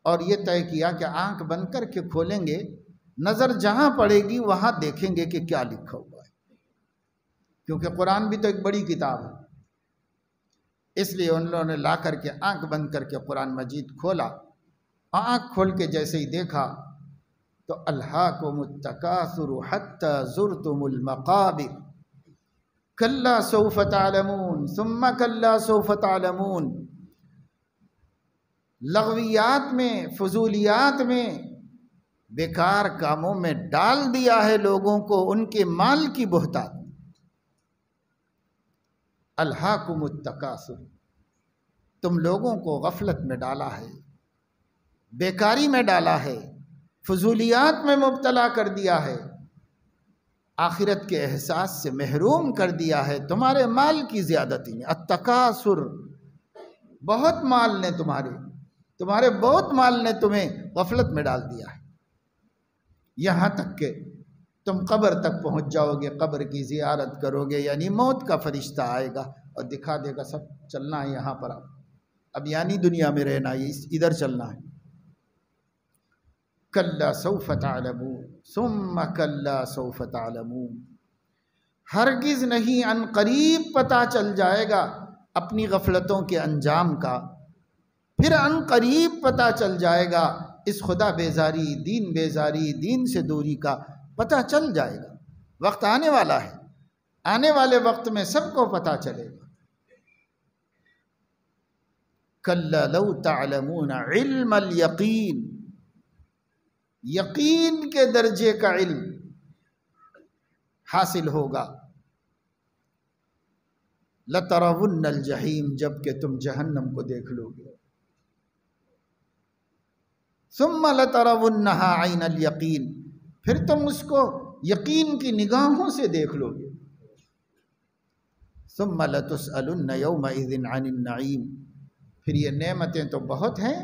اور یہ طے کیا کہ آنکھ بند کر کے کھولیں گے، نظر جہاں پڑے گی وہاں دیکھیں گے کہ کیا لکھا ہوا ہے، کیونکہ قرآن بھی تو ایک بڑی کتاب ہے۔ اس لیے ان لوگوں نے لا کر کے آنکھ بند کر کے قرآن مجید کھولا، آنکھ کھول کے جیسے ہی دیکھا تو الہاکم التکاثر حتی زرتم المقابر کلا سوف تعلمون ثم کلا سوف تعلمون۔ لغویات میں، فضولیات میں، بیکار کاموں میں ڈال دیا ہے لوگوں کو، ان کے مال کی بہتات۔ الہاکم التکاثر، تم لوگوں کو غفلت میں ڈالا ہے، بیکاری میں ڈالا ہے، فضولیات میں مبتلا کر دیا ہے، آخرت کے احساس سے محروم کر دیا ہے تمہارے مال کی زیادتی نے۔ التکاثر، بہت مال نے تمہارے بہت مال نے تمہیں غفلت میں ڈال دیا ہے، یہاں تک کہ تم قبر تک پہنچ جاؤ گے، قبر کی زیارت کرو گے، یعنی موت کا فرشتہ آئے گا اور دکھا دے گا سب چلنا ہے یہاں پر، اب یعنی دنیا میں رہنا ہے، ادھر چلنا ہے۔ کلا سوف تعلمون ثم کلا سوف تعلمون، ہرگز نہیں، ان قریب پتہ چل جائے گا اپنی غفلتوں کے انجام کا، پھر ان قریب پتہ چل جائے گا اس خدا بیزاری، دین بیزاری، دین سے دوری کا پتہ چل جائے گا۔ وقت آنے والا ہے، آنے والے وقت میں سب کو پتہ چلے گا۔ کلا لو تعلمون علم الیقین، یقین کے درجے کا علم حاصل ہوگا، لترون الجحیم، جب کہ تم جہنم کو دیکھ لو گے، ثم لترونها عین الیقین، پھر تم اس کو یقین کی نگاہوں سے دیکھ لو گے. ثم لتسألن یومئذ عن النعیم، پھر یہ نعمتیں تو بہت ہیں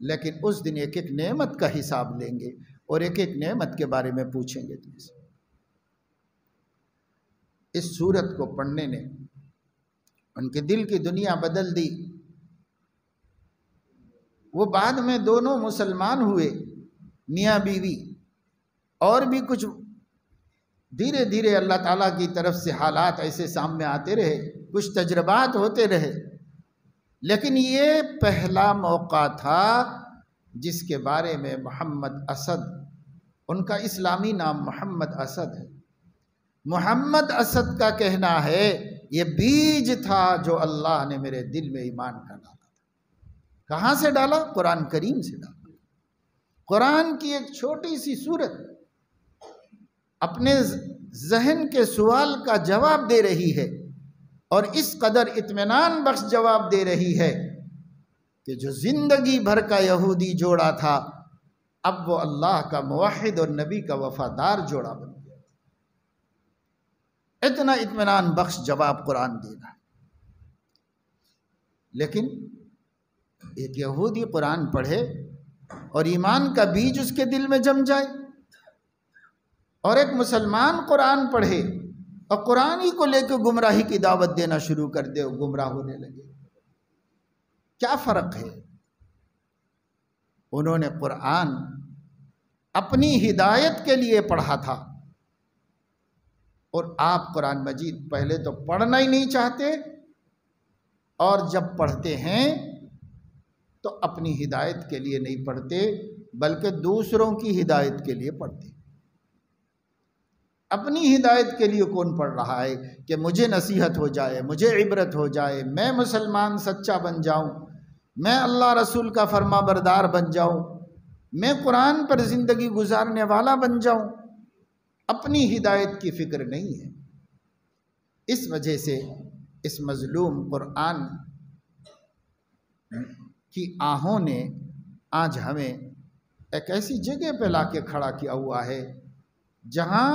لیکن اس دن ایک ایک نعمت کا حساب لیں گے اور ایک ایک نعمت کے بارے میں پوچھیں گے تم سے. اس سورت کو پڑھنے نے ان کے دل کی دنیا بدل دی. وہ بعد میں دونوں مسلمان ہوئے، میاں بیوی، اور بھی کچھ دھیرے دھیرے اللہ تعالیٰ کی طرف سے حالات ایسے سامنے آتے رہے، کچھ تجربات ہوتے رہے، لیکن یہ پہلا موقع تھا جس کے بارے میں محمد اسد، ان کا اسلامی نام محمد اسد ہے، محمد اسد کا کہنا ہے یہ بیج تھا جو اللہ نے میرے دل میں ایمان کا ڈالا تھا. کہاں سے ڈالا؟ قرآن کریم سے ڈالا. قرآن کی ایک چھوٹی سی سورت اپنے ذہن کے سوال کا جواب دے رہی ہے، اور اس قدر اطمینان بخش جواب دے رہی ہے کہ جو زندگی بھر کا یہودی جوڑا تھا اب وہ اللہ کا موحد اور نبی کا وفادار جوڑا بن گیا. اتنا اطمینان بخش جواب قرآن دینا ہے. لیکن ایک یہودی قرآن پڑھے اور ایمان کا بیج اس کے دل میں جم جائے، اور ایک مسلمان قرآن پڑھے اور قرآن ہی کو لے کے گمراہی کی دعوت دینا شروع کر دے اور گمراہ ہونے لگے. کیا فرق ہے؟ انہوں نے قرآن اپنی ہدایت کے لیے پڑھا تھا، اور آپ قرآن مجید پہلے تو پڑھنا ہی نہیں چاہتے، اور جب پڑھتے ہیں تو اپنی ہدایت کے لیے نہیں پڑھتے بلکہ دوسروں کی ہدایت کے لیے پڑھتے. اپنی ہدایت کے لیے کون پڑھ رہا ہے کہ مجھے نصیحت ہو جائے، مجھے عبرت ہو جائے، میں مسلمان سچا بن جاؤں، میں اللہ رسول کا فرما بردار بن جاؤں، میں قرآن پر زندگی گزارنے والا بن جاؤں. اپنی ہدایت کی فکر نہیں ہے. اس وجہ سے اس مظلوم قرآن کی آہوں نے آج ہمیں ایک ایسی جگہ پہ لا کے کھڑا کیا ہوا ہے جہاں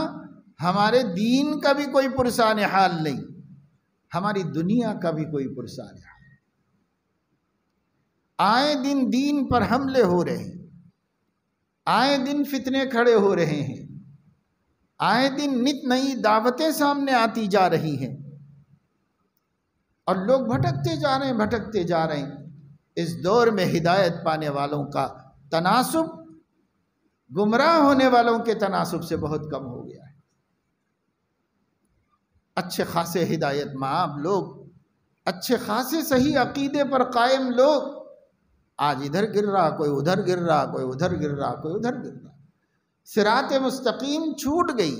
ہمارے دین کا بھی کوئی پرسان حال نہیں، ہماری دنیا کا بھی کوئی پرسان حال. آئے دن دین پر حملے ہو رہے ہیں، آئے دن فتنے کھڑے ہو رہے ہیں، آئے دن نت نئی دعوتیں سامنے آتی جا رہی ہیں، اور لوگ بھٹکتے جا رہے ہیں، بھٹکتے جا رہے ہیں. اس دور میں ہدایت پانے والوں کا تناسب گمراہ ہونے والوں کے تناسب سے بہت کم ہو گیا ہے. اچھے خاصے ہدایت مآب لوگ، اچھے خاصے صحیح عقیدے پر قائم لوگ آج ادھر گر رہا، کوئی ادھر گر رہا، کوئی ادھر گر رہا، کوئی ادھر گر رہا. صراط مستقیم چھوٹ گئی،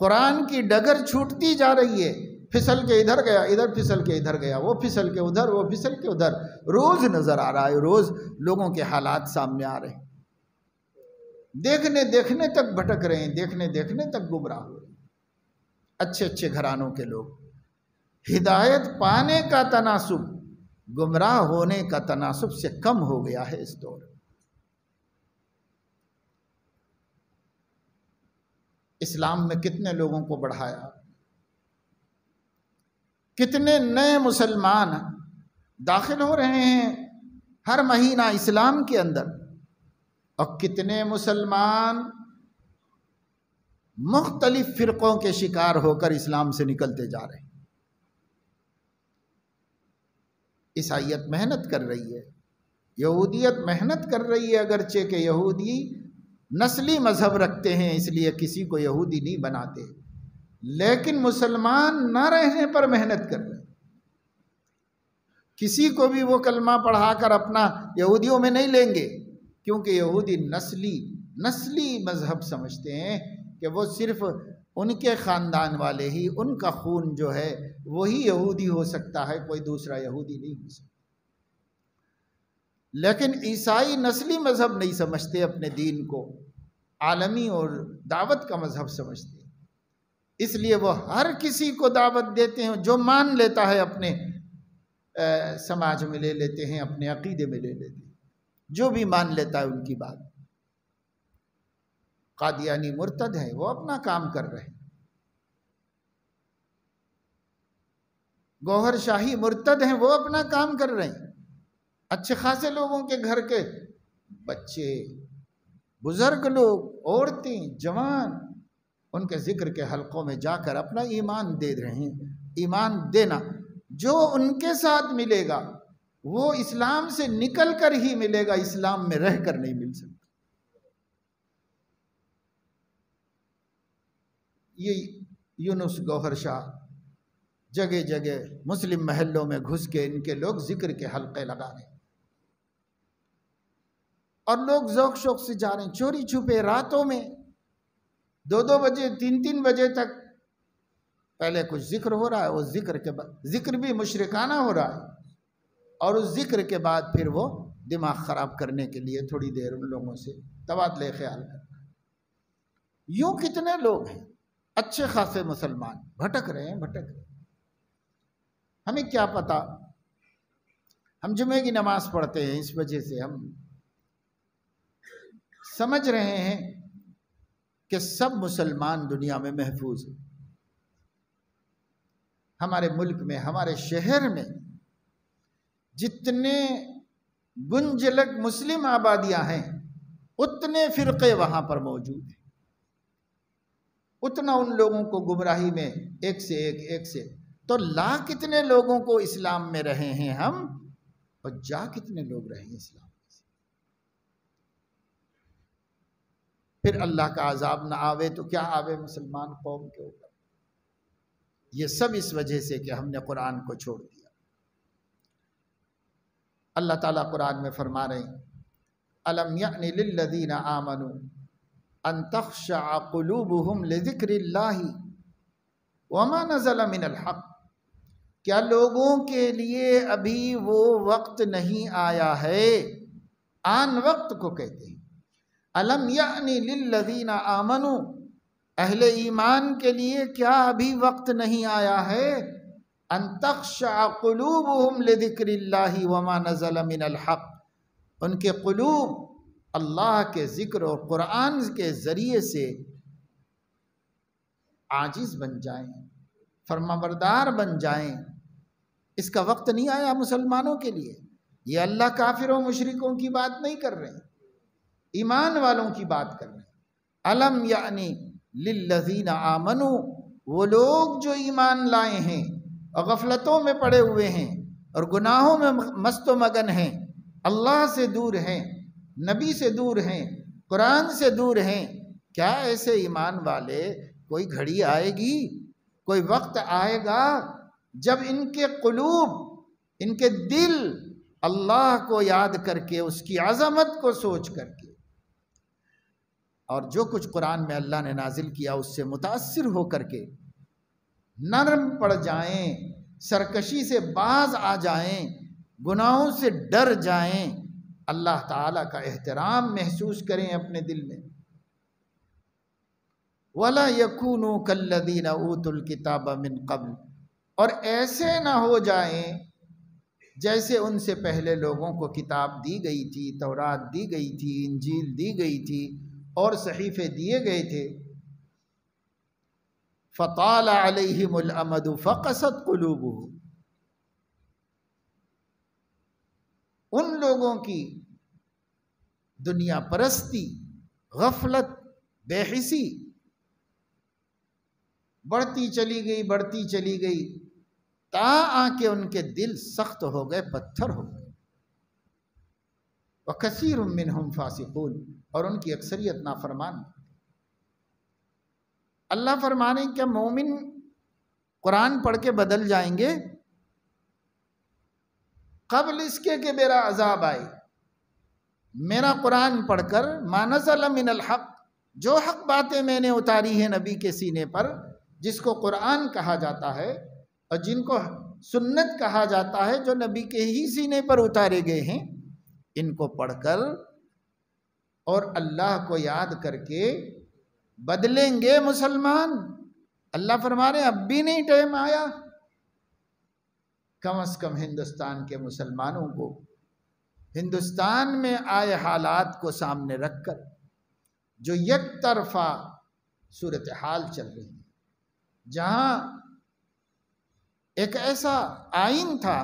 قرآن کی ڈگر چھوٹتی جا رہی ہے. پھسل کے ادھر گیا، ادھر پھسل کے ادھر گیا، وہ پھسل کے ادھر، وہ پھسل کے ادھر. روز نظر آ رہا ہے، روز لوگوں کے حالات سامنے آ رہے ہیں. دیکھنے دیکھنے تک بھٹک رہے ہیں، دیکھنے دیکھنے تک گمراہ ہو رہے ہیں. اچھے اچھے گھرانوں کے لوگ. ہدایت پانے کا تناسب گمراہ ہونے کا تناسب سے کم ہو گیا ہے اس دور. اسلام میں کتنے لوگوں کو بڑھایا، کتنے نئے مسلمان داخل ہو رہے ہیں ہر مہینہ اسلام کے اندر، اور کتنے مسلمان مختلف فرقوں کے شکار ہو کر اسلام سے نکلتے جا رہے ہیں. عیسائیت محنت کر رہی ہے، یہودیت محنت کر رہی ہے، اگرچہ کہ یہودی نسلی مذہب رکھتے ہیں اس لیے کسی کو یہودی نہیں بناتے، لیکن مسلمان نہ رہنے پر محنت کر رہے ہیں. کسی کو بھی وہ کلمہ پڑھا کر اپنا یہودیوں میں نہیں لیں گے، کیونکہ یہودی نسلی مذہب سمجھتے ہیں کہ وہ صرف ان کے خاندان والے ہی، ان کا خون جو ہے وہی یہودی ہو سکتا ہے، کوئی دوسرا یہودی نہیں ہو سکتا. لیکن عیسائی نسلی مذہب نہیں سمجھتے، اپنے دین کو عالمی اور دعوت کا مذہب سمجھتے ہیں. اس لیے وہ ہر کسی کو دعوت دیتے ہیں، جو مان لیتا ہے اپنے سماج میں لے لیتے ہیں، اپنے عقیدے میں لے لیتے ہیں، جو بھی مان لیتا ہے ان کی بات. قادیانی مرتد ہیں، وہ اپنا کام کر رہے ہیں، گوہر شاہی مرتد ہیں، وہ اپنا کام کر رہے ہیں، اچھے خاصے لوگوں کے گھر کے بچے، بزرگ لوگ، عورتیں، جوان ان کے ذکر کے حلقوں میں جا کر اپنا ایمان دے رہے ہیں۔ ایمان دینا جو ان کے ساتھ ملے گا وہ اسلام سے نکل کر ہی ملے گا، اسلام میں رہ کر نہیں مل سکتا۔ یہ یونس گوہر شاہ جگہ جگہ مسلم محلوں میں گھس کے ان کے لوگ ذکر کے حلقے لگا رہے ہیں، اور لوگ ذوق شوق سے جا رہے ہیں، چوری چھپے راتوں میں 2-2 بجے 3-3 بجے تک پہلے کچھ ذکر ہو رہا ہے، وہ ذکر کے بعد ذکر بھی مشرکانہ ہو رہا ہے، اور اس ذکر کے بعد پھر وہ دماغ خراب کرنے کے لیے تھوڑی دیر ان لوگوں سے تبادلہ خیال کرنا۔ یوں کتنے لوگ ہیں اچھے خاصے مسلمان بھٹک رہے ہیں۔ ہمیں کیا پتا، ہم جمعے کی نماز پڑھتے ہیں، اس وجہ سے ہم سمجھ رہے ہیں کہ سب مسلمان دنیا میں محفوظ ہیں۔ ہمارے ملک میں، ہمارے شہر میں جتنے گنجلک مسلم آبادیاں ہیں اتنے فرقے وہاں پر موجود ہیں، اتنا ان لوگوں کو گمراہی میں ایک سے تو لا کتنے لوگوں کو اسلام میں رہے ہیں ہم، اور جا کتنے لوگ رہے ہیں اسلام میں سے۔ پھر اللہ کا عذاب نہ آوے تو کیا آوے مسلمان قوم کے اوپر؟ یہ سب اس وجہ سے کہ ہم نے قرآن کو چھوڑ دیا۔ اللہ تعالیٰ قرآن میں فرما رہے ہیں أَلَمْ يَأْنِ لِلَّذِينَ آمَنُوا أَن تَخْشَعَ قُلُوبُهُمْ لِذِكْرِ اللَّهِ وَمَا نَزَلَ مِنَ الْحَقِّ، کیا لوگوں کے لیے ابھی وہ وقت نہیں آیا ہے؟ آن وقت کو کہتے ہیں۔ أَلَمْ يَأْنِ لِلَّذِينَ آمَنُوا، اہل ایمان کے لیے کیا ابھی وقت نہیں آیا ہے؟ ان تخشع قلوبهم لذکر اللہ وما نزل من الحق، ان کے قلوب اللہ کے ذکر اور قرآن کے ذریعے سے عاجز بن جائیں، فرمانبردار بن جائیں۔ اس کا وقت نہیں آیا مسلمانوں کے لیے؟ یہ اللہ کافروں مشرکوں کی بات نہیں کر رہے، ایمان والوں کی بات کر رہے ہیں۔ الم یعنی للذین آمنوا، وہ لوگ جو ایمان لائے ہیں اور غفلتوں میں پڑے ہوئے ہیں اور گناہوں میں مست و مگن ہیں، اللہ سے دور ہیں، نبی سے دور ہیں، قرآن سے دور ہیں، کیا ایسے ایمان والے کوئی گھڑی آئے گی، کوئی وقت آئے گا جب ان کے قلوب، ان کے دل اللہ کو یاد کر کے، اس کی عظمت کو سوچ کر کے، اور جو کچھ قرآن میں اللہ نے نازل کیا اس سے متاثر ہو کر کے نرم پڑ جائیں، سرکشی سے باز آ جائیں، گناہوں سے ڈر جائیں، اللہ تعالیٰ کا احترام محسوس کریں اپنے دل میں۔ وَلَا يَكُونُوا كَالَّذِينَ أُوتُوا الْكِتَابَ مِنْ قَبْلُ، اور ایسے نہ ہو جائیں جیسے ان سے پہلے لوگوں کو کتاب دی گئی تھی، تورات دی گئی تھی، انجیل دی گئی تھی اور صحیفے دیے گئے تھے۔ فَطَالَ عَلَيْهِمُ الْأَمَدُ فَقَسَتْ قُلُوبُهُمْ، ان لوگوں کی دنیا پرستی، غفلت، بے حسی بڑھتی چلی گئی تا آ کے ان کے دل سخت ہو گئے، پتھر ہو گئے۔ وَكَثِيرٌ مِّنْهُمْ فَاسِقُونَ، اور ان کی اکثریت نافرمان۔ اللہ فرمانے کیا مومن قرآن پڑھ کے بدل جائیں گے؟ قبل اس کے کہ میرا عذاب آئے، میرا قرآن پڑھ کر ما نزل من الحق، جو حق باتیں میں نے اتاری ہیں نبی کے سینے پر، جس کو قرآن کہا جاتا ہے اور جن کو سنت کہا جاتا ہے، جو نبی کے ہی سینے پر اتارے گئے ہیں، ان کو پڑھ کر اور اللہ کو یاد کر کے بدلیں گے مسلمان؟ اللہ فرما رہے ہیں اب بھی نہیں ٹائم آیا۔ کم از کم ہندوستان کے مسلمانوں کو ہندوستان میں آئے حالات کو سامنے رکھ کر جو یک طرفہ صورتحال چل رہی ہے، جہاں ایک ایسا آئین تھا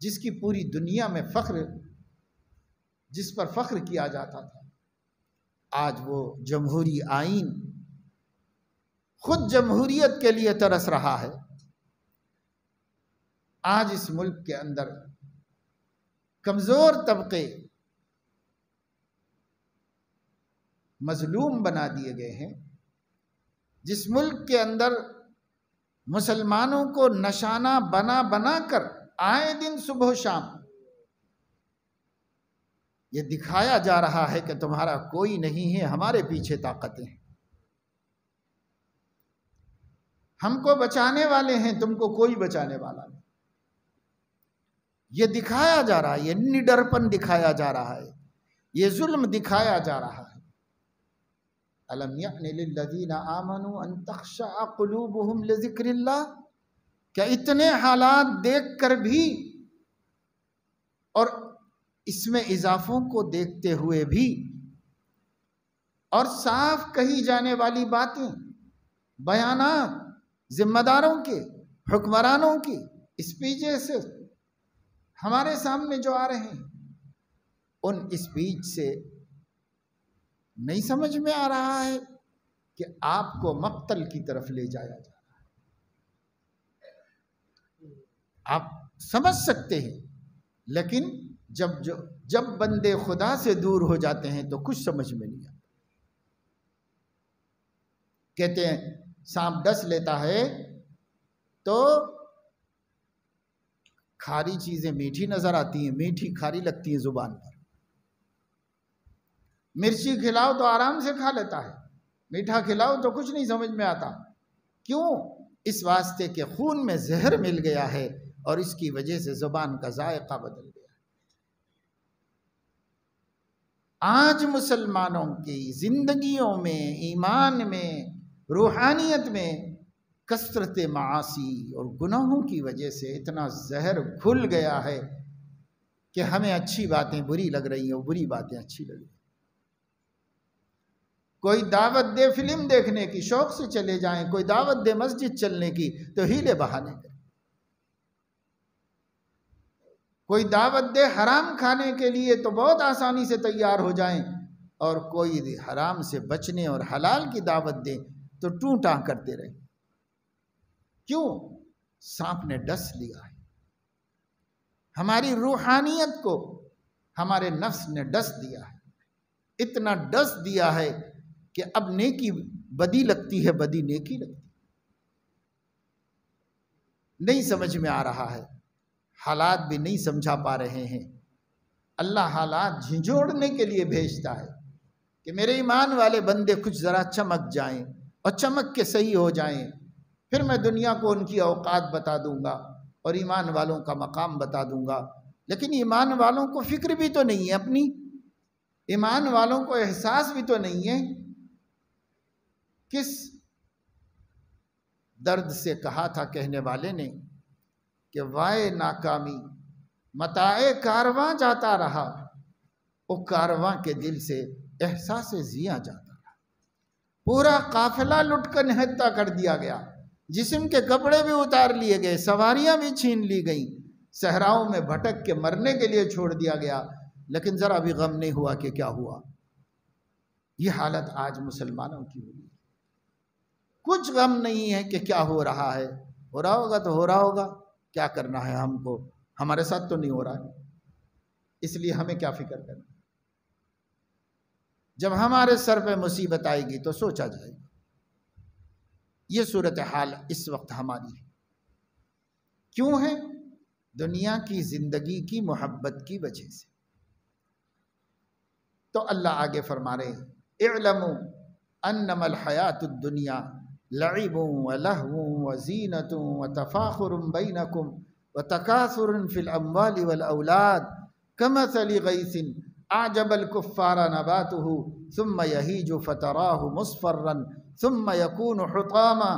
جس کی پوری دنیا میں جس پر فخر کیا جاتا تھا، آج وہ جمہوری آئین خود جمہوریت کے لیے ترس رہا ہے۔ آج اس ملک کے اندر کمزور طبقے مظلوم بنا دیے گئے ہیں، جس ملک کے اندر مسلمانوں کو نشانہ بنا بنا کر آئے دن صبح و شام یہ دکھایا جا رہا ہے کہ تمہارا کوئی نہیں ہے، ہمارے پیچھے طاقتیں ہیں، ہم کو بچانے والے ہیں، تم کو کوئی بچانے والا نہیں۔ یہ دکھایا جا رہا ہے، یہ نڈرپن دکھایا جا رہا ہے، یہ ظلم دکھایا جا رہا ہے۔ الم یعن للذین آمنوا ان تخشع قلوبہم لذکر اللہ، کیا اتنے حالات دیکھ کر بھی اور اس میں اضافوں کو دیکھتے ہوئے بھی اور صاف کہی جانے والی باتیں، بیانات ذمہ داروں کے، حکمرانوں کی اسپیچز سے ہمارے سامنے جو آ رہے ہیں، ان اسپیچ سے نہیں سمجھ میں آ رہا ہے کہ آپ کو مقتل کی طرف لے جایا جا رہا ہے؟ آپ سمجھ سکتے ہیں، لیکن جب بندے خدا سے دور ہو جاتے ہیں تو کچھ سمجھ میں نہیں آتا۔ کہتے ہیں سانپ ڈس لیتا ہے تو کھاری چیزیں میٹھی نظر آتی ہیں، میٹھی کھاری لگتی ہیں زبان پر۔ مرچی کھلاؤ تو آرام سے کھا لیتا ہے، میٹھا کھلاؤ تو کچھ نہیں سمجھ میں آتا۔ کیوں؟ اس واسطے کہ خون میں زہر مل گیا ہے اور اس کی وجہ سے زبان کا ذائقہ بدل گیا۔ آج مسلمانوں کی زندگیوں میں، ایمان میں، روحانیت میں کثرت معاصی اور گناہوں کی وجہ سے اتنا زہر گھل گیا ہے کہ ہمیں اچھی باتیں بری لگ رہی ہیں اور بری باتیں اچھی لگ رہی ہیں۔ کوئی دعوت دے فلم دیکھنے کی، شوق سے چلے جائیں، کوئی دعوت دے مسجد چلنے کی تو ہیلے بہانے کریں، کوئی دعوت دے حرام کھانے کے لیے تو بہت آسانی سے تیار ہو جائیں، اور کوئی حرام سے بچنے اور حلال کی دعوت دے تو ٹوں ٹاں کرتے رہیں۔ کیوں؟ سانپ نے ڈس لیا ہے، ہماری روحانیت کو ہمارے نفس نے ڈس دیا ہے، اتنا ڈس دیا ہے کہ اب نیکی بدی لگتی ہے، بدی نیکی لگتی ہے۔ نہیں سمجھ میں آ رہا ہے، حالات بھی نہیں سمجھا پا رہے ہیں۔ اللہ حالات جھنجھوڑنے کے لیے بھیجتا ہے کہ میرے ایمان والے بندے کچھ ذرا چمک جائیں اور چمک کے صحیح ہو جائیں، پھر میں دنیا کو ان کی اوقات بتا دوں گا اور ایمان والوں کا مقام بتا دوں گا۔ لیکن ایمان والوں کو فکر بھی تو نہیں ہے اپنی، ایمان والوں کو احساس بھی تو نہیں ہے۔ کس درد سے کہا تھا کہنے والے نے کہ وائے ناکامی متاع کارواں جاتا رہا، وہ کارواں کے دل سے احساس زیاں جاتا رہا۔ پورا قافلہ لٹ کر نہتا کر دیا گیا، جسم کے کپڑے بھی اتار لیے گئے، سواریاں بھی چھین لی گئیں، صحراؤں میں بھٹک کے مرنے کے لیے چھوڑ دیا گیا، لیکن ذرا بھی غم نہیں ہوا کہ کیا ہوا۔ یہ حالت آج مسلمانوں کی ہوئی، کچھ غم نہیں ہے کہ کیا ہو رہا ہے، ہو رہا ہوگا تو ہو رہا ہوگا، کیا کرنا ہے ہم کو، ہمارے ساتھ تو نہیں ہو رہا ہے، اس لیے ہمیں کیا فکر کرنا۔ جب ہمارے سر پہ مصیبت آئے گی تو سوچا جائے گا۔ یہ صورتحال اس وقت ہماری ہے، کیوں ہے؟ دنیا کی زندگی کی محبت کی وجہ سے۔ تو اللہ آگے فرما رہے ہیں اعلموا انما الحیات الدنیا لعب ولہو وزینۃ وتفاخر بینکم وتکاثر فی الاموال والاولاد کمثل غیث اعجب الکفار نباتہ ثم یہیج فتراہ مصفرا ثم یکون حطاما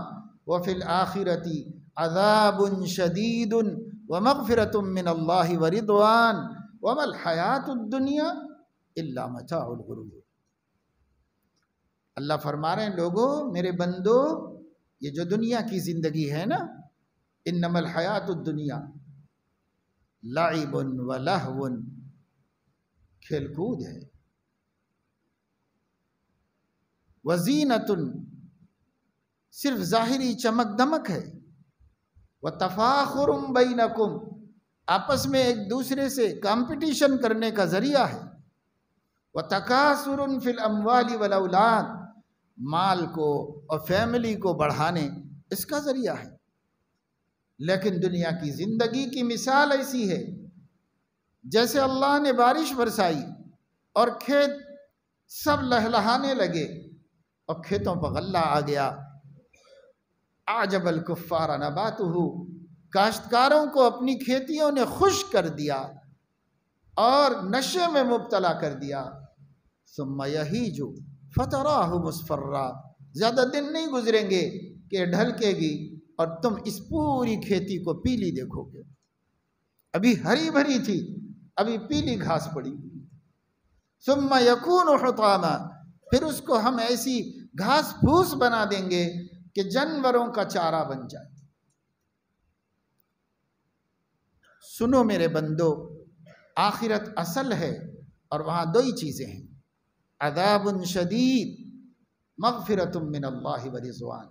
وفی الآخرۃ عذاب شدید ومغفرۃ من اللہ ورضوان وما الحیات الدنیا الا متاع الغرور۔ اللہ فرما رہے ہیں لوگو میرے بندو، یہ جو دنیا کی زندگی ہے نا، انما الحیات الدنیا لعب و لہو، کھیل کود ہے، وزینت، صرف ظاہری چمک دمک ہے، وتفاخر بینکم، آپس میں ایک دوسرے سے کمپٹیشن کرنے کا ذریعہ ہے، وتکاثر فی الاموال والاولاد، مال کو اور فیملی کو بڑھانے اس کا ذریعہ ہے۔ لیکن دنیا کی زندگی کی مثال ایسی ہے جیسے اللہ نے بارش برسائی اور کھیت سب لہلہانے لگے اور کھیتوں پر غلہ آ گیا، اعجب الکفار نباتہ، کاشتکاروں کو اپنی کھیتیوں نے خشک کر دیا اور نشے میں مبتلا کر دیا، ثم یہیج فتراہ مصفرا، زیادہ دن نہیں گزریں گے کہ ڈھلکے گی اور تم اس پوری کھیتی کو پیلی دیکھو گے، ابھی ہری بھری تھی ابھی پیلی گھاس پڑی، ثم یکون حطاما، پھر اس کو ہم ایسی گھاس پھوس بنا دیں گے کہ جانوروں کا چارہ بن جائے۔ سنو میرے بندو، آخرت اصل ہے اور وہاں دو ہی چیزیں ہیں، عذاب شدید، مغفرت من اللہ ورضوان،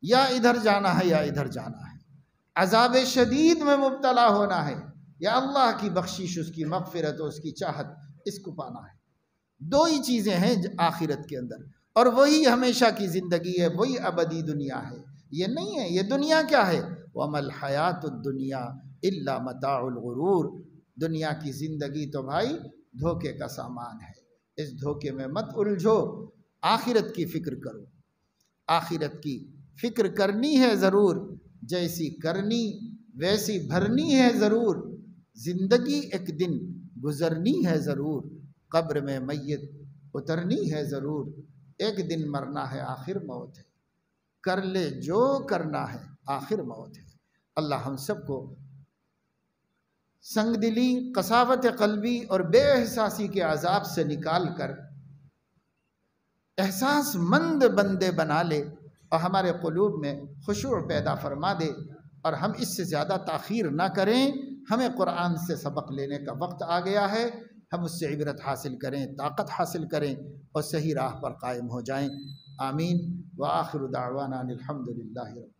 یا ادھر جانا ہے یا ادھر جانا ہے، عذاب شدید میں مبتلا ہونا ہے یا اللہ کی بخشش، اس کی مغفرت اور اس کی چاہت، اس کو پانا ہے۔ دو ہی چیزیں ہیں آخرت کے اندر، اور وہی ہمیشہ کی زندگی ہے، وہی ابدی دنیا ہے، یہ نہیں ہے یہ دنیا کیا ہے، وَمَا الْحَيَاةُ الدُّنْيَا إِلَّا مَتَاعُ الْغُرُورِ، دنیا کی زندگی تو بھائی دھوکے کا سامان ہے، اس دھوکے میں مت الجھو، آخرت کی فکر کرو، آخرت کی فکر کرنی ہے ضرور، جیسی کرنی ویسی بھرنی ہے ضرور، زندگی ایک دن گزرنی ہے ضرور، قبر میں میت اترنی ہے ضرور، ایک دن مرنا ہے آخر موت ہے، کر لے جو کرنا ہے آخر موت ہے۔ اللہ ہم سب کو سنگ دلی، قساوت قلبی اور بے احساسی کے عذاب سے نکال کر احساس مند بندے بنا لے اور ہمارے قلوب میں خشوع پیدا فرما دے، اور ہم اس سے زیادہ تاخیر نہ کریں، ہمیں قرآن سے سبق لینے کا وقت آ گیا ہے، ہم اس سے عبرت حاصل کریں، طاقت حاصل کریں اور صحیح راہ پر قائم ہو جائیں۔ آمین۔ وآخر دعوانا الحمد للہ رب